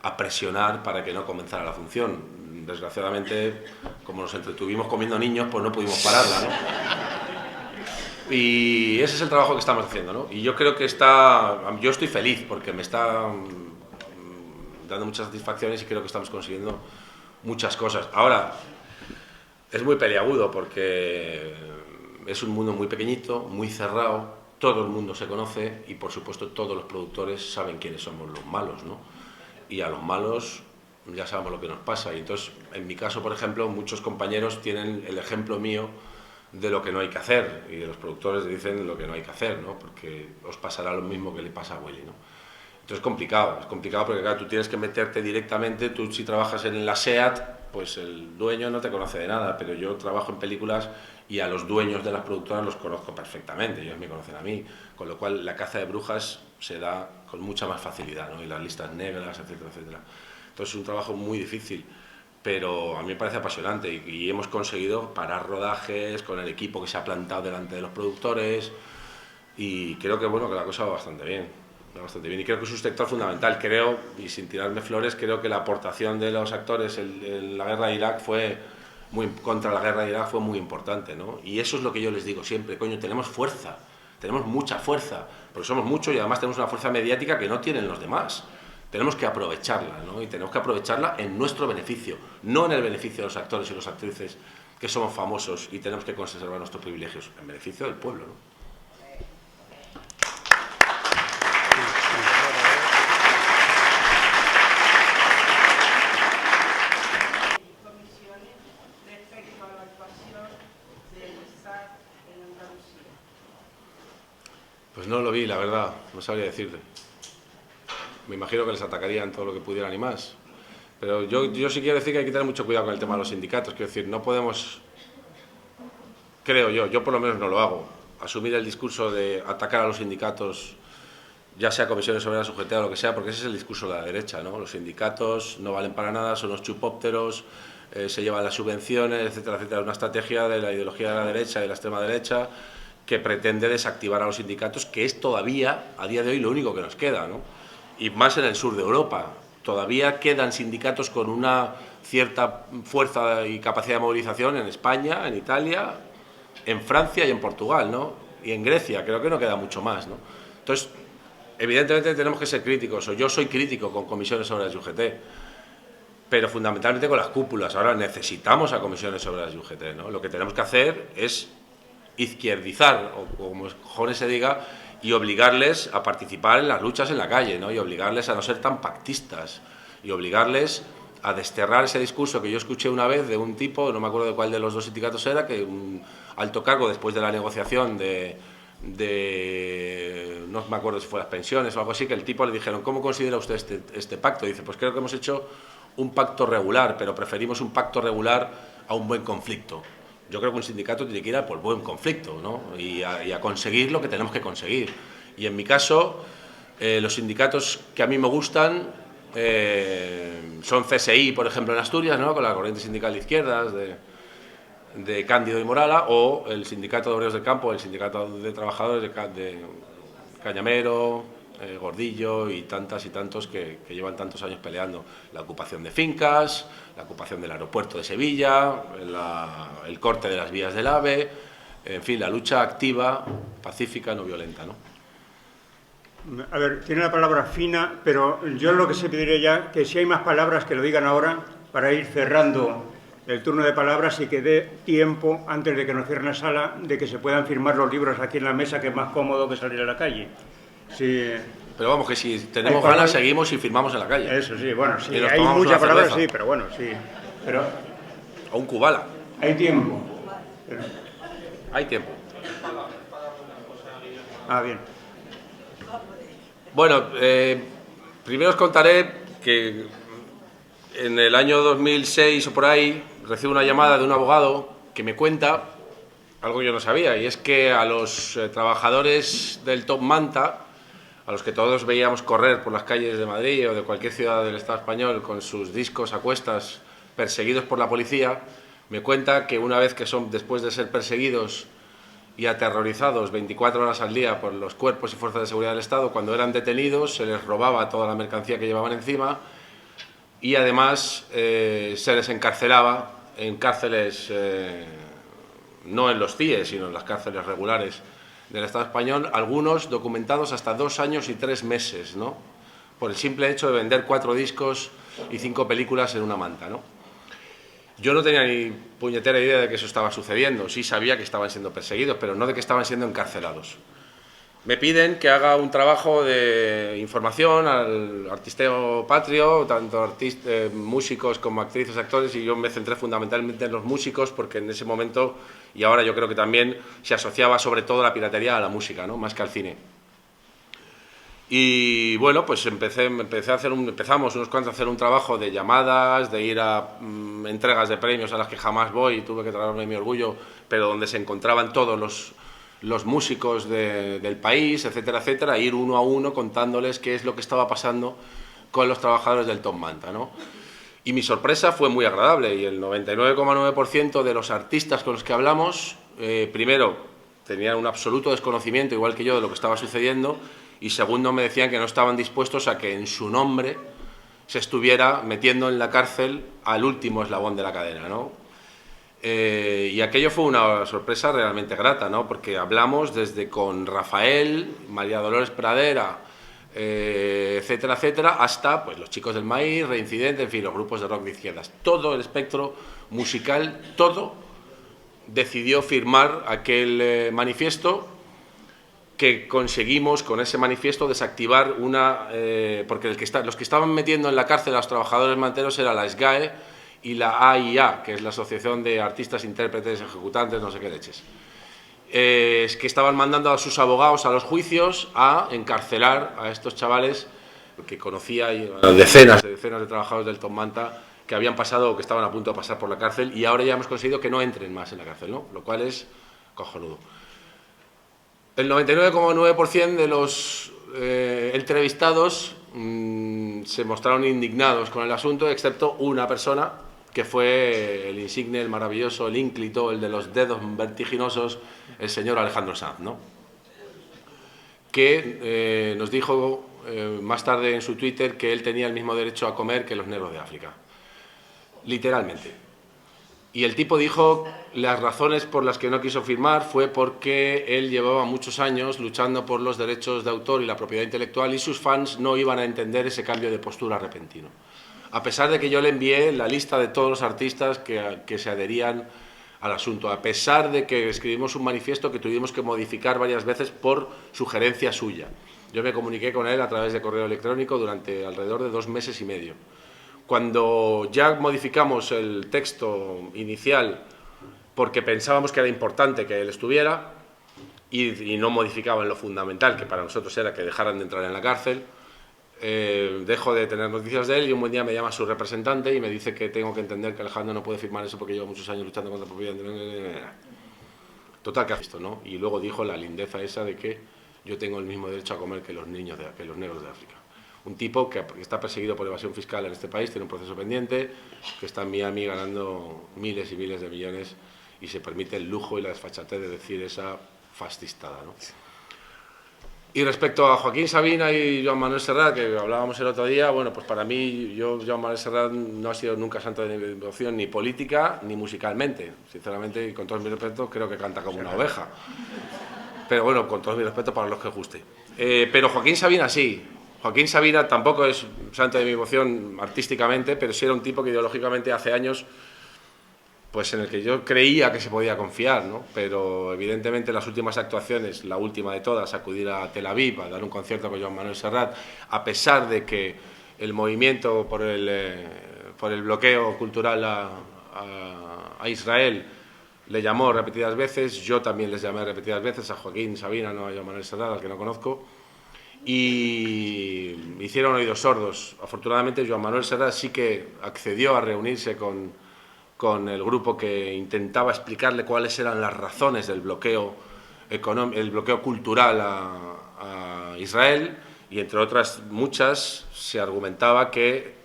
a presionar para que no comenzara la función. Desgraciadamente, como nos entretuvimos comiendo niños, pues no pudimos pararla, ¿no? Y ese es el trabajo que estamos haciendo, ¿no? Y yo creo que yo estoy feliz porque me está dando muchas satisfacciones y creo que estamos consiguiendo muchas cosas. Ahora, es muy peliagudo porque es un mundo muy pequeñito, muy cerrado, todo el mundo se conoce y por supuesto todos los productores saben quiénes somos los malos, ¿no? Y a los malos ya sabemos lo que nos pasa. Y entonces, en mi caso, por ejemplo, muchos compañeros tienen el ejemplo mío de lo que no hay que hacer, y los productores dicen lo que no hay que hacer, ¿no? Porque os pasará lo mismo que le pasa a Willy, ¿no? Entonces es complicado porque claro, tú tienes que meterte directamente, tú si trabajas en la SEAT, pues el dueño no te conoce de nada, pero yo trabajo en películas y a los dueños de las productoras los conozco perfectamente, ellos me conocen a mí, con lo cual la caza de brujas se da con mucha más facilidad, ¿no? Y las listas negras, etcétera, etcétera. Entonces es un trabajo muy difícil, pero a mí me parece apasionante y hemos conseguido parar rodajes con el equipo que se ha plantado delante de los productores y creo que, bueno, que la cosa va bastante bien. Y creo que es un sector fundamental, creo, y sin tirarme flores, creo que la aportación de los actores en la guerra de Irak contra la guerra de Irak fue muy importante, ¿no? Y eso es lo que yo les digo siempre, coño, tenemos fuerza, tenemos mucha fuerza, porque somos muchos y además tenemos una fuerza mediática que no tienen los demás. Tenemos que aprovecharla, ¿no? Y tenemos que aprovecharla en nuestro beneficio, no en el beneficio de los actores y las actrices que somos famosos y tenemos que conservar nuestros privilegios, en beneficio del pueblo, ¿no? Pues no lo vi, la verdad, no sabría decirte. Me imagino que les atacarían todo lo que pudieran y más. Pero yo sí quiero decir que hay que tener mucho cuidado con el tema de los sindicatos. Quiero decir, no podemos, creo yo por lo menos no lo hago, asumir el discurso de atacar a los sindicatos, ya sea comisiones obreras, UGT o lo que sea, porque ese es el discurso de la derecha, ¿no? Los sindicatos no valen para nada, son los chupópteros, se llevan las subvenciones, etcétera, etcétera. Una estrategia de la ideología de la derecha y de la extrema derecha que pretende desactivar a los sindicatos, que es todavía, a día de hoy, lo único que nos queda, ¿no? Y más en el sur de Europa. Todavía quedan sindicatos con una cierta fuerza y capacidad de movilización en España, en Italia, en Francia y en Portugal, ¿no? Y en Grecia, creo que no queda mucho más, ¿no? Entonces, evidentemente tenemos que ser críticos, o yo soy crítico con comisiones obreras y UGT, pero fundamentalmente con las cúpulas. Ahora necesitamos a comisiones obreras y UGT, ¿no? Lo que tenemos que hacer es izquierdizar, o como cojones se diga, y obligarles a participar en las luchas en la calle, ¿no? Y obligarles a no ser tan pactistas, y obligarles a desterrar ese discurso que yo escuché una vez de un tipo, no me acuerdo de cuál de los dos sindicatos era, que un alto cargo, después de la negociación no me acuerdo si fue las pensiones o algo así, que el tipo le dijeron, ¿cómo considera usted este pacto? Y dice, pues creo que hemos hecho un pacto regular, pero preferimos un pacto regular a un buen conflicto. Yo creo que un sindicato tiene que ir a por buen conflicto, ¿no? y a conseguir lo que tenemos que conseguir. Y en mi caso, los sindicatos que a mí me gustan son CSI, por ejemplo, en Asturias, ¿no? Con la corriente sindical de izquierdas de Cándido y Morala, o el Sindicato de Obreros del Campo, el Sindicato de Trabajadores de Cañamero, Gordillo y tantas y tantos que llevan tantos años peleando. La ocupación de fincas, la ocupación del aeropuerto de Sevilla, el corte de las vías del AVE, en fin, la lucha activa, pacífica, no violenta, ¿no? A ver, tiene la palabra fina, pero yo lo que se pediría ya, que si hay más palabras que lo digan ahora, para ir cerrando el turno de palabras y que dé tiempo, antes de que nos cierren la sala, de que se puedan firmar los libros aquí en la mesa, que es más cómodo que salir a la calle. Sí. Pero vamos, que si tenemos ganas seguimos y firmamos en la calle. Eso sí, bueno, sí, hay muchas palabras, sí, pero bueno, sí. Pero o un cubala. Hay tiempo. Hay tiempo. Ah, bien. Bueno, primero os contaré que en el año 2006 o por ahí recibo una llamada de un abogado que me cuenta algo que yo no sabía, y es que a los trabajadores del Top Manta, a los que todos veíamos correr por las calles de Madrid o de cualquier ciudad del Estado español con sus discos a cuestas, perseguidos por la policía, me cuenta que una vez que después de ser perseguidos y aterrorizados 24 horas al día por los cuerpos y fuerzas de seguridad del Estado, cuando eran detenidos se les robaba toda la mercancía que llevaban encima y además se les encarcelaba en cárceles, no en los CIE, sino en las cárceles regulares del Estado español, algunos documentados hasta 2 años y 3 meses, ¿no? Por el simple hecho de vender 4 discos y 5 películas en una manta, ¿no? Yo no tenía ni puñetera idea de que eso estaba sucediendo, sí sabía que estaban siendo perseguidos, pero no de que estaban siendo encarcelados. Me piden que haga un trabajo de información al artisteo patrio, tanto músicos como actrices, actores, y yo me centré fundamentalmente en los músicos porque en ese momento, y ahora yo creo que también, se asociaba sobre todo la piratería a la música, ¿no? Más que al cine. Y bueno, pues empezamos unos cuantos a hacer un trabajo de llamadas, de ir a entregas de premios a las que jamás voy, tuve que tragarme mi orgullo, pero donde se encontraban todos los músicos del país, etcétera, etcétera, ir uno a uno contándoles qué es lo que estaba pasando con los trabajadores del Top Manta, ¿no? Y mi sorpresa fue muy agradable, y el 99,9% de los artistas con los que hablamos, primero, tenían un absoluto desconocimiento, igual que yo, de lo que estaba sucediendo, y segundo, me decían que no estaban dispuestos a que en su nombre se estuviera metiendo en la cárcel al último eslabón de la cadena, ¿no? Y aquello fue una sorpresa realmente grata, ¿no? Porque hablamos desde con Rafael, María Dolores Pradera, etcétera, etcétera, hasta pues, los Chicos del Maíz, Reincidente, en fin, los grupos de rock de izquierdas. Todo el espectro musical, todo decidió firmar aquel manifiesto, que conseguimos con ese manifiesto desactivar porque los que estaban metiendo en la cárcel a los trabajadores manteros era la SGAE y la AIA, que es la Asociación de Artistas, Intérpretes, Ejecutantes, no sé qué leches. Es que estaban mandando a sus abogados a los juicios a encarcelar a estos chavales, que conocía decenas de trabajadores del Top Manta que habían pasado o que estaban a punto de pasar por la cárcel, y ahora ya hemos conseguido que no entren más en la cárcel, ¿no? Lo cual es cojonudo. El 99,9% de los entrevistados se mostraron indignados con el asunto, excepto una persona, que fue el insigne, el maravilloso, el ínclito, el de los dedos vertiginosos, el señor Alejandro Sanz, ¿no? Que nos dijo más tarde en su Twitter que él tenía el mismo derecho a comer que los negros de África. Literalmente. Y el tipo dijo las razones por las que no quiso firmar fue porque él llevaba muchos años luchando por los derechos de autor y la propiedad intelectual, y sus fans no iban a entender ese cambio de postura repentino. A pesar de que yo le envié la lista de todos los artistas que se adherían al asunto, a pesar de que escribimos un manifiesto que tuvimos que modificar varias veces por sugerencia suya. Yo me comuniqué con él a través de correo electrónico durante alrededor de 2 meses y medio. Cuando ya modificamos el texto inicial porque pensábamos que era importante que él estuviera y no modificaban lo fundamental, que para nosotros era que dejaran de entrar en la cárcel, dejo de tener noticias de él, y un buen día me llama su representante y me dice que tengo que entender que Alejandro no puede firmar eso porque lleva muchos años luchando contra la propiedad. Total, que ha visto, ¿no? Y luego dijo la lindeza esa de que yo tengo el mismo derecho a comer que los negros de África. Un tipo que está perseguido por evasión fiscal en este país, tiene un proceso pendiente, que está en Miami ganando miles y miles de millones, y se permite el lujo y la desfachatez de decir esa fascistada, ¿no? Y respecto a Joaquín Sabina y Joan Manuel Serrat, que hablábamos el otro día, bueno, pues para mí, Joan Manuel Serrat no ha sido nunca santo de mi devoción, ni política ni musicalmente. Sinceramente, y con todos mis respetos, creo que canta como una oveja. Pero bueno, con todos mis respetos para los que guste. Pero Joaquín Sabina sí. Joaquín Sabina tampoco es santo de mi devoción artísticamente, pero sí era un tipo que ideológicamente hace años, pues en el que yo creía que se podía confiar, ¿no? Pero evidentemente las últimas actuaciones, la última de todas, acudir a Tel Aviv a dar un concierto con Joan Manuel Serrat, a pesar de que el movimiento por el bloqueo cultural a Israel le llamó repetidas veces, yo también les llamé repetidas veces a Joaquín Sabina, no a Joan Manuel Serrat, al que no conozco, y hicieron oídos sordos. Afortunadamente Joan Manuel Serrat sí que accedió a reunirse con el grupo que intentaba explicarle cuáles eran las razones del bloqueo cultural a Israel, y entre otras muchas se argumentaba que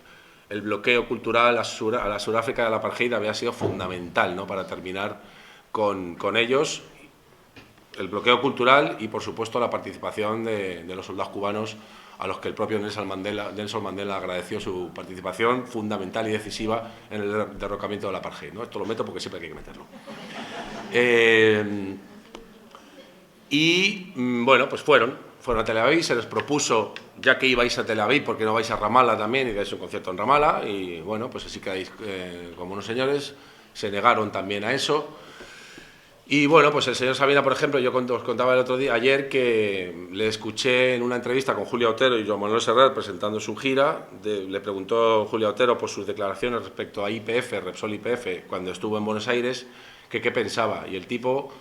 el bloqueo cultural a la Sudáfrica del apartheid había sido fundamental, ¿no?, para terminar con ellos, el bloqueo cultural y por supuesto la participación de los soldados cubanos, a los que el propio Nelson Mandela agradeció su participación fundamental y decisiva en el derrocamiento del apartheid, ¿no? Esto lo meto porque siempre hay que meterlo. Y bueno, pues fueron a Tel Aviv, se les propuso, ya que ibais a Tel Aviv, ¿por qué no vais a Ramallah también y dais un concierto en Ramallah? Y bueno, pues así quedáis como unos señores, se negaron también a eso. Y bueno, pues el señor Sabina, por ejemplo, yo os contaba el otro día, ayer, que le escuché en una entrevista con Julia Otero y Joan Manuel Serrat presentando su gira. Le preguntó Julia Otero por sus declaraciones respecto a YPF, Repsol YPF, cuando estuvo en Buenos Aires, que qué pensaba. Y el tipo,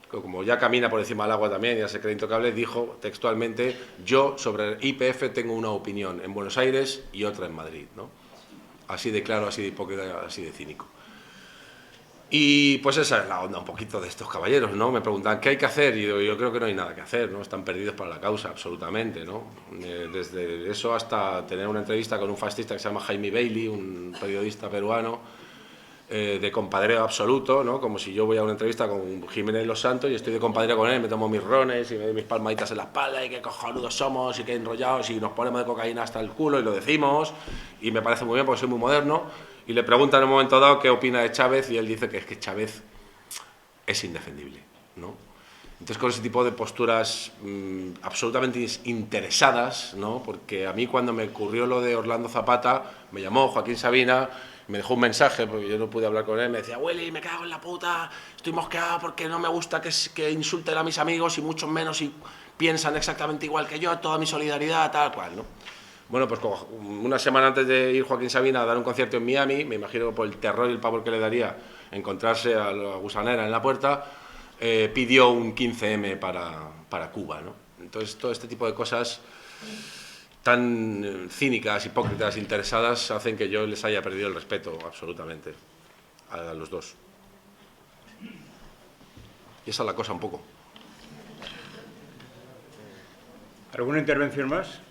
como ya camina por encima del agua también, ya se cree intocable, dijo textualmente: yo sobre YPF tengo una opinión en Buenos Aires y otra en Madrid, ¿no? Así de claro, así de hipócrita, así de cínico. Y pues esa es la onda un poquito de estos caballeros, ¿no? Me preguntan, ¿qué hay que hacer? Y yo creo que no hay nada que hacer, ¿no? Están perdidos para la causa, absolutamente, ¿no? Desde eso hasta tener una entrevista con un fascista que se llama Jaime Bailey, un periodista peruano, de compadreo absoluto, ¿no? Como si yo voy a una entrevista con Jiménez Los Santos y estoy de compadreo con él, me tomo mis rones y me doy mis palmaditas en la espalda y qué cojonudos somos y qué enrollados y nos ponemos de cocaína hasta el culo y lo decimos y me parece muy bien porque soy muy moderno. Y le preguntan en un momento dado qué opina de Chávez y él dice que es que Chávez es indefendible, ¿no? Entonces, con ese tipo de posturas absolutamente interesadas, ¿no? Porque a mí cuando me ocurrió lo de Orlando Zapata, me llamó Joaquín Sabina, me dejó un mensaje, porque yo no pude hablar con él, me decía: Willy, me cago en la puta, estoy mosqueado porque no me gusta que insulten a mis amigos y mucho menos si piensan exactamente igual que yo, toda mi solidaridad, tal cual, ¿no? Bueno, pues una semana antes de ir Joaquín Sabina a dar un concierto en Miami, me imagino que por el terror y el pavor que le daría encontrarse a la gusanera en la puerta, pidió un 15M para Cuba, ¿no? Entonces, todo este tipo de cosas tan cínicas, hipócritas, interesadas, hacen que yo les haya perdido el respeto absolutamente a los dos. Y esa es la cosa un poco. ¿Alguna intervención más?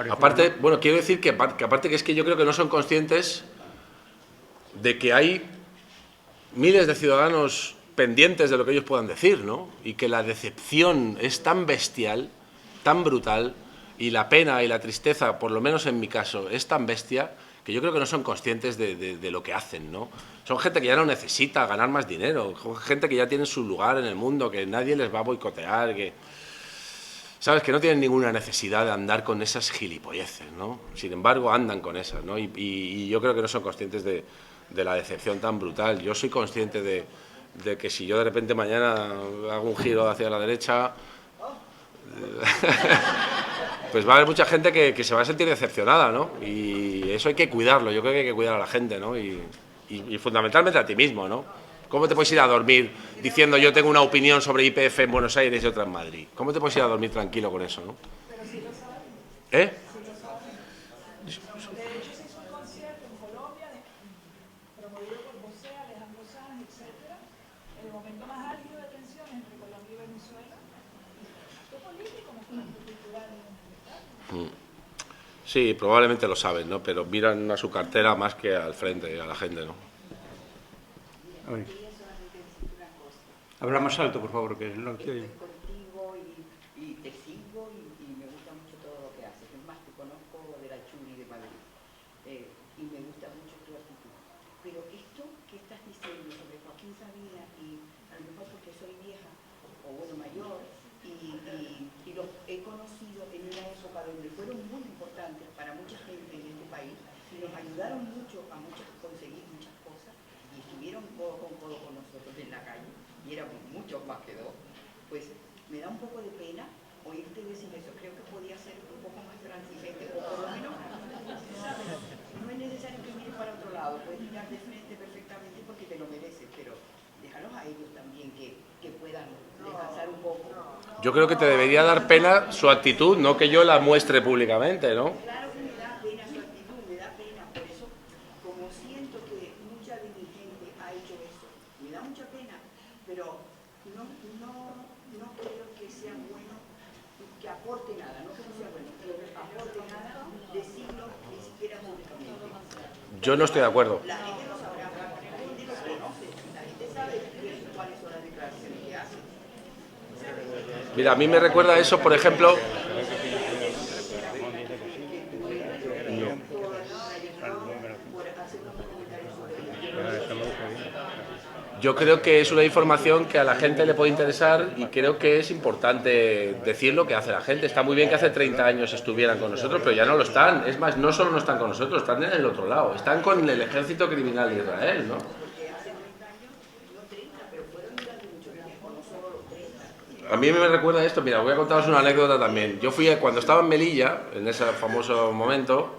Aparte, bueno, quiero decir que aparte que es que yo creo que no son conscientes de que hay miles de ciudadanos pendientes de lo que ellos puedan decir, ¿no? Y que la decepción es tan bestial, tan brutal, y la pena y la tristeza, por lo menos en mi caso, es tan bestia, que yo creo que no son conscientes de lo que hacen, ¿no? Son gente que ya no necesita ganar más dinero, gente que ya tiene su lugar en el mundo, que nadie les va a boicotear, que... ¿Sabes? Que no tienen ninguna necesidad de andar con esas gilipolleces, ¿no? Sin embargo, andan con esas, ¿no? Y yo creo que no son conscientes de la decepción tan brutal. Yo soy consciente de que si yo de repente mañana hago un giro hacia la derecha, pues va a haber mucha gente que se va a sentir decepcionada, ¿no? Y eso hay que cuidarlo, yo creo que hay que cuidar a la gente, ¿no? Y fundamentalmente a ti mismo, ¿no? ¿Cómo te puedes ir a dormir diciendo yo tengo una opinión sobre YPF en Buenos Aires y otra en Madrid? ¿Cómo te puedes ir a dormir tranquilo con eso, no? Pero sí lo saben. ¿Eh? Sí lo saben. De hecho, se hizo un concierto en Colombia, promovido por José, Alejandro Sanz, etc. En el momento más álgido de tensiones entre Colombia y Venezuela. Acto político, no fue acto cultural. Sí, probablemente lo saben, ¿no? Pero miran a su cartera más que al frente, a la gente, ¿no? A ver. Habla más alto, por favor, que no te oigo. Estoy contigo y te sigo y me gusta mucho todo lo que haces. Es más, te conozco de la Churi de Madrid y me gusta mucho tu actitud. Pero esto que estás diciendo sobre Joaquín Sabina, y a lo mejor porque soy vieja o bueno, mayor, y los he conocido en una época donde fueron muy importantes para mucha gente en este país y nos ayudaron mucho a conseguir muchas cosas y estuvieron codo con codo con nosotros en la calle y éramos muchos más que dos, pues me da un poco de pena oírte decir eso. Creo que podía ser un poco más transigente, o por lo menos no es necesario que mires para otro lado, puedes mirar de frente perfectamente porque te lo mereces, pero déjalos a ellos también que puedan descansar un poco. Yo creo que te debería dar pena su actitud, no que yo la muestre públicamente, ¿no? Claro que me da pena su actitud, me da pena, por eso, como siento que mucha de mi gente ha hecho eso, me da mucha pena, pero no creo que sea bueno, que aporte nada, no creo que sea bueno, que aporte nada, decirlo ni siquiera públicamente. Yo no estoy de acuerdo. La gente lo sabrá, la gente lo conoce, la gente sabe cuáles son las declaraciones que hace. Mira, a mí me recuerda eso, por ejemplo... yo creo que es una información que a la gente le puede interesar y creo que es importante decir lo que hace la gente. Está muy bien que hace 30 años estuvieran con nosotros, pero ya no lo están. Es más, no solo no están con nosotros, están en el otro lado. Están con el ejército criminal de Israel, ¿no? A mí me recuerda esto, mira, voy a contaros una anécdota también. Yo fui, cuando estaba en Melilla, en ese famoso momento,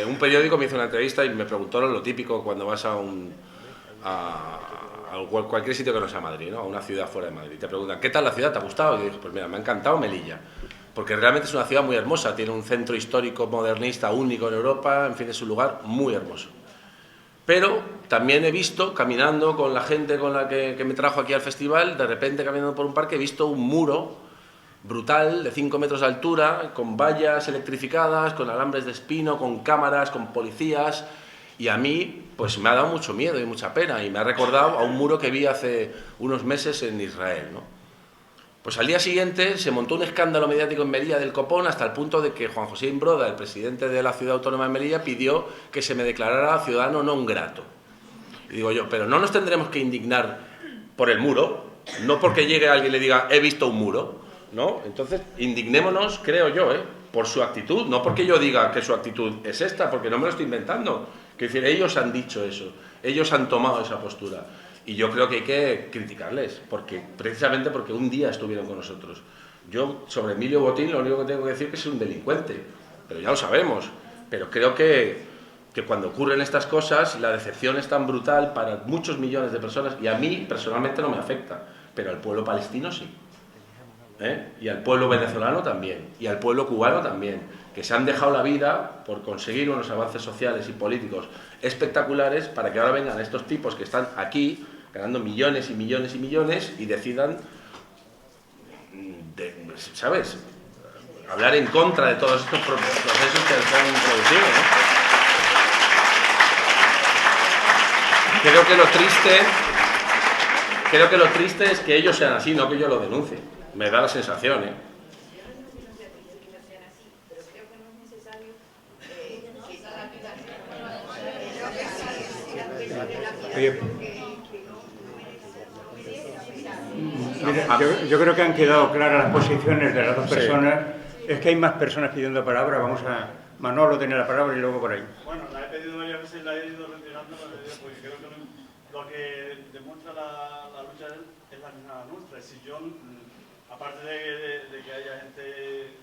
un periódico me hizo una entrevista y me preguntó lo típico cuando vas a cualquier sitio que no sea Madrid, ¿no? A una ciudad fuera de Madrid. Te preguntan, ¿qué tal la ciudad? ¿Te ha gustado? Y yo dije, pues mira, me ha encantado Melilla, porque realmente es una ciudad muy hermosa, tiene un centro histórico modernista único en Europa, en fin, es un lugar muy hermoso. Pero también he visto, caminando con la gente con la que me trajo aquí al festival, de repente caminando por un parque he visto un muro brutal de 5 metros de altura, con vallas electrificadas, con alambres de espino, con cámaras, con policías, y a mí pues me ha dado mucho miedo y mucha pena, y me ha recordado a un muro que vi hace unos meses en Israel, ¿no? Pues al día siguiente se montó un escándalo mediático en Melilla del copón hasta el punto de que Juan José Imbroda, el presidente de la ciudad autónoma de Melilla, pidió que se me declarara ciudadano non grato. Y digo yo, pero no nos tendremos que indignar por el muro, no porque llegue alguien y le diga, he visto un muro, ¿no? Entonces, indignémonos, creo yo, por su actitud, no porque yo diga que su actitud es esta, porque no me lo estoy inventando. Quiero decir, ellos han dicho eso, ellos han tomado esa postura. Y yo creo que hay que criticarles, precisamente porque un día estuvieron con nosotros. Yo, sobre Emilio Botín, lo único que tengo que decir es que es un delincuente, pero ya lo sabemos. Pero creo que cuando ocurren estas cosas, la decepción es tan brutal para muchos millones de personas, y a mí personalmente no me afecta, pero al pueblo palestino sí. Y al pueblo venezolano también, y al pueblo cubano también, que se han dejado la vida por conseguir unos avances sociales y políticos espectaculares para que ahora vengan estos tipos que están aquí ganando millones y millones y millones y decidan, ¿sabes?, hablar en contra de todos estos procesos que se han introducido, ¿no? Creo que lo triste es que ellos sean así, no que yo lo denuncie. Me da la sensación, Oye, mira, yo creo que han quedado claras las posiciones de las dos personas. Es que hay más personas pidiendo la palabra. Vamos a... Manolo tiene la palabra y luego por ahí. Bueno, la he pedido varias veces y la he ido retirando porque creo que lo que demuestra la lucha de él es la misma nuestra. Si yo, aparte de que haya gente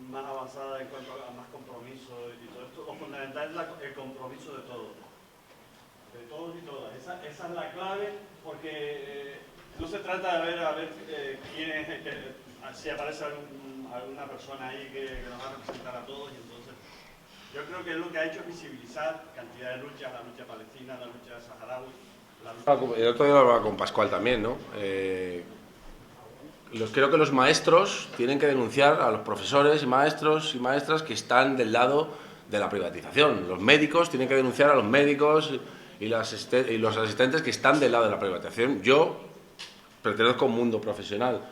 más avanzada en cuanto a más compromiso y todo esto, lo fundamental es el compromiso de todos y todas. Esa es la clave, porque no se trata de ver quién es, si aparece alguna persona ahí que nos va a representar a todos, y entonces yo creo que es lo que ha hecho visibilizar cantidad de luchas, la lucha palestina, la lucha saharaui. El otro día lo hablaba con Pascual también, ¿no? Creo que los maestros tienen que denunciar a los profesores y maestros y maestras que están del lado de la privatización. Los médicos tienen que denunciar a los médicos y los asistentes que están del lado de la privatización. Yo pertenezco a un mundo profesional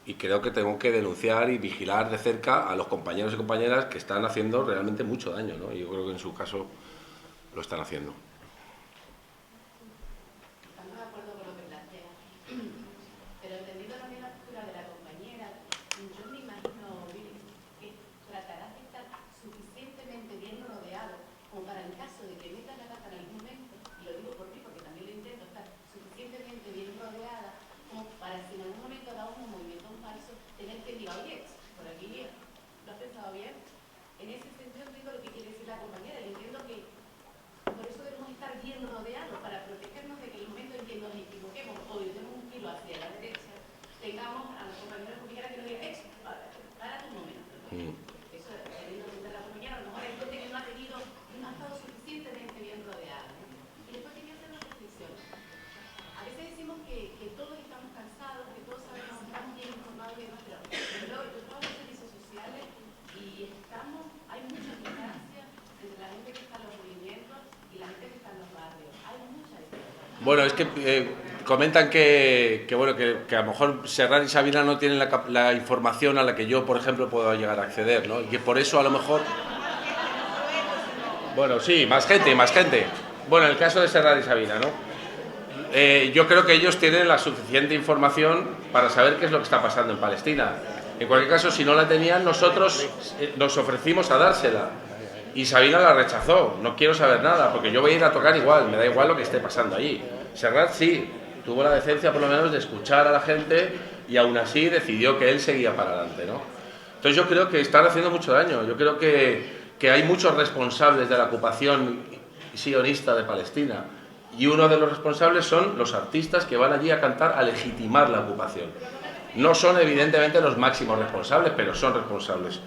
y creo que tengo que denunciar y vigilar de cerca a los compañeros y compañeras que están haciendo realmente mucho daño, ¿no? Y yo creo que en su caso lo están haciendo. Estamos de acuerdo con lo que plantea, pero entendiendo también la postura de la compañera, yo me imagino que tratarás de estar suficientemente bien rodeado como para, en caso de que metas la pata en algún momento, y lo digo por mí porque también lo intento, estar suficientemente bien rodeada como para, si en algún momento da un movimiento falso, tener que decir, oye, por aquí bien, ¿lo has pensado bien? En ese sentido entiendo lo que quiere decir la compañera, y entiendo que por eso debemos estar bien rodeados para protegernos de que en el momento en que nos equivoquemos o demos un giro hacia la derecha, tengamos a los compañeros y compañeras que nos digan, para tu momento, ¿no? Eso teniendo en cuenta la compañera, a lo mejor hay gente que no ha tenido, no ha estado suficientemente bien rodeada, ¿no? Y después quería hacer una reflexión. A veces decimos que todos estamos cansados, que todos sabemos, estamos bien informados y demás, pero yo trabajo en servicios sociales y hay mucha distancia entre la gente que está en los movimientos y la gente que está en los barrios. Hay mucha distancia. Bueno, es que comentan que a lo mejor Serrat y Sabina no tienen la información a la que yo, por ejemplo, puedo llegar a acceder, ¿no? Y que por eso a lo mejor... Bueno, sí, más gente. Bueno, el caso de Serrat y Sabina, ¿no? yo creo que ellos tienen la suficiente información para saber qué es lo que está pasando en Palestina. En cualquier caso, si no la tenían, nosotros nos ofrecimos a dársela. Y Sabina la rechazó. No quiero saber nada, porque yo voy a ir a tocar igual, me da igual lo que esté pasando allí. Serrat sí, tuvo la decencia por lo menos de escuchar a la gente y aún así decidió que él seguía para adelante, ¿no? Entonces yo creo que están haciendo mucho daño. Yo creo que hay muchos responsables de la ocupación sionista de Palestina. Y uno de los responsables son los artistas que van allí a cantar a legitimar la ocupación. No son evidentemente los máximos responsables, pero son responsables.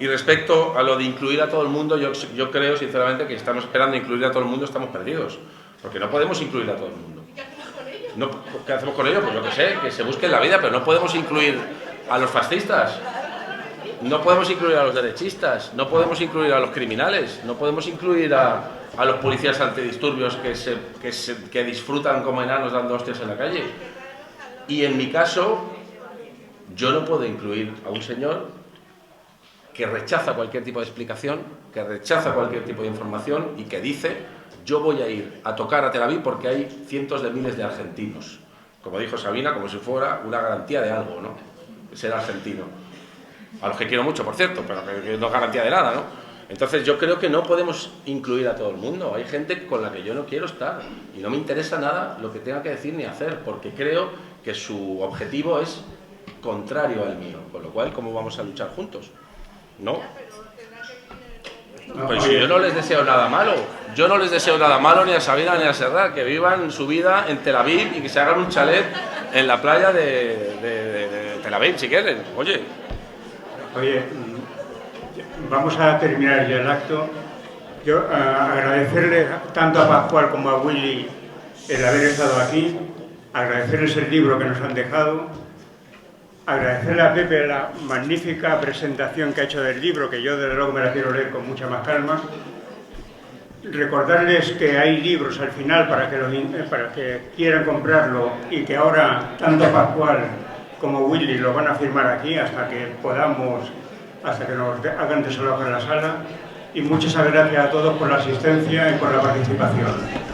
Y respecto a lo de incluir a todo el mundo, yo creo sinceramente que estamos esperando incluir a todo el mundo, estamos perdidos. Porque no podemos incluir a todo el mundo. No, ¿qué hacemos con ellos? Pues yo qué sé, que se busquen la vida, pero no podemos incluir a los fascistas. No podemos incluir a los derechistas, no podemos incluir a los criminales, no podemos incluir a los policías antidisturbios que disfrutan como enanos dando hostias en la calle. Y en mi caso, yo no puedo incluir a un señor que rechaza cualquier tipo de explicación, que rechaza cualquier tipo de información y que dice: yo voy a ir a tocar a Tel Aviv porque hay cientos de miles de argentinos. Como dijo Sabina, como si fuera una garantía de algo, ¿no? Ser argentino. A los que quiero mucho, por cierto, pero que no es garantía de nada, ¿no? Entonces yo creo que no podemos incluir a todo el mundo. Hay gente con la que yo no quiero estar y no me interesa nada lo que tenga que decir ni hacer, porque creo que su objetivo es contrario al mío, con lo cual, ¿cómo vamos a luchar juntos? ¿No? Pues si yo no les deseo nada malo. Yo no les deseo nada malo ni a Sabina ni a Serrat, que vivan su vida en Tel Aviv y que se hagan un chalet en la playa de Tel Aviv, si quieren. Oye, vamos a terminar ya el acto. Yo agradecerle tanto a Pascual como a Willy el haber estado aquí, agradecerles el libro que nos han dejado, agradecerle a Pepe la magnífica presentación que ha hecho del libro, que yo desde luego me la quiero leer con mucha más calma. Recordarles que hay libros al final para que quieran comprarlo y que ahora tanto Pascual como Willy lo van a firmar aquí hasta que nos hagan desalojar la sala. Y muchas gracias a todos por la asistencia y por la participación.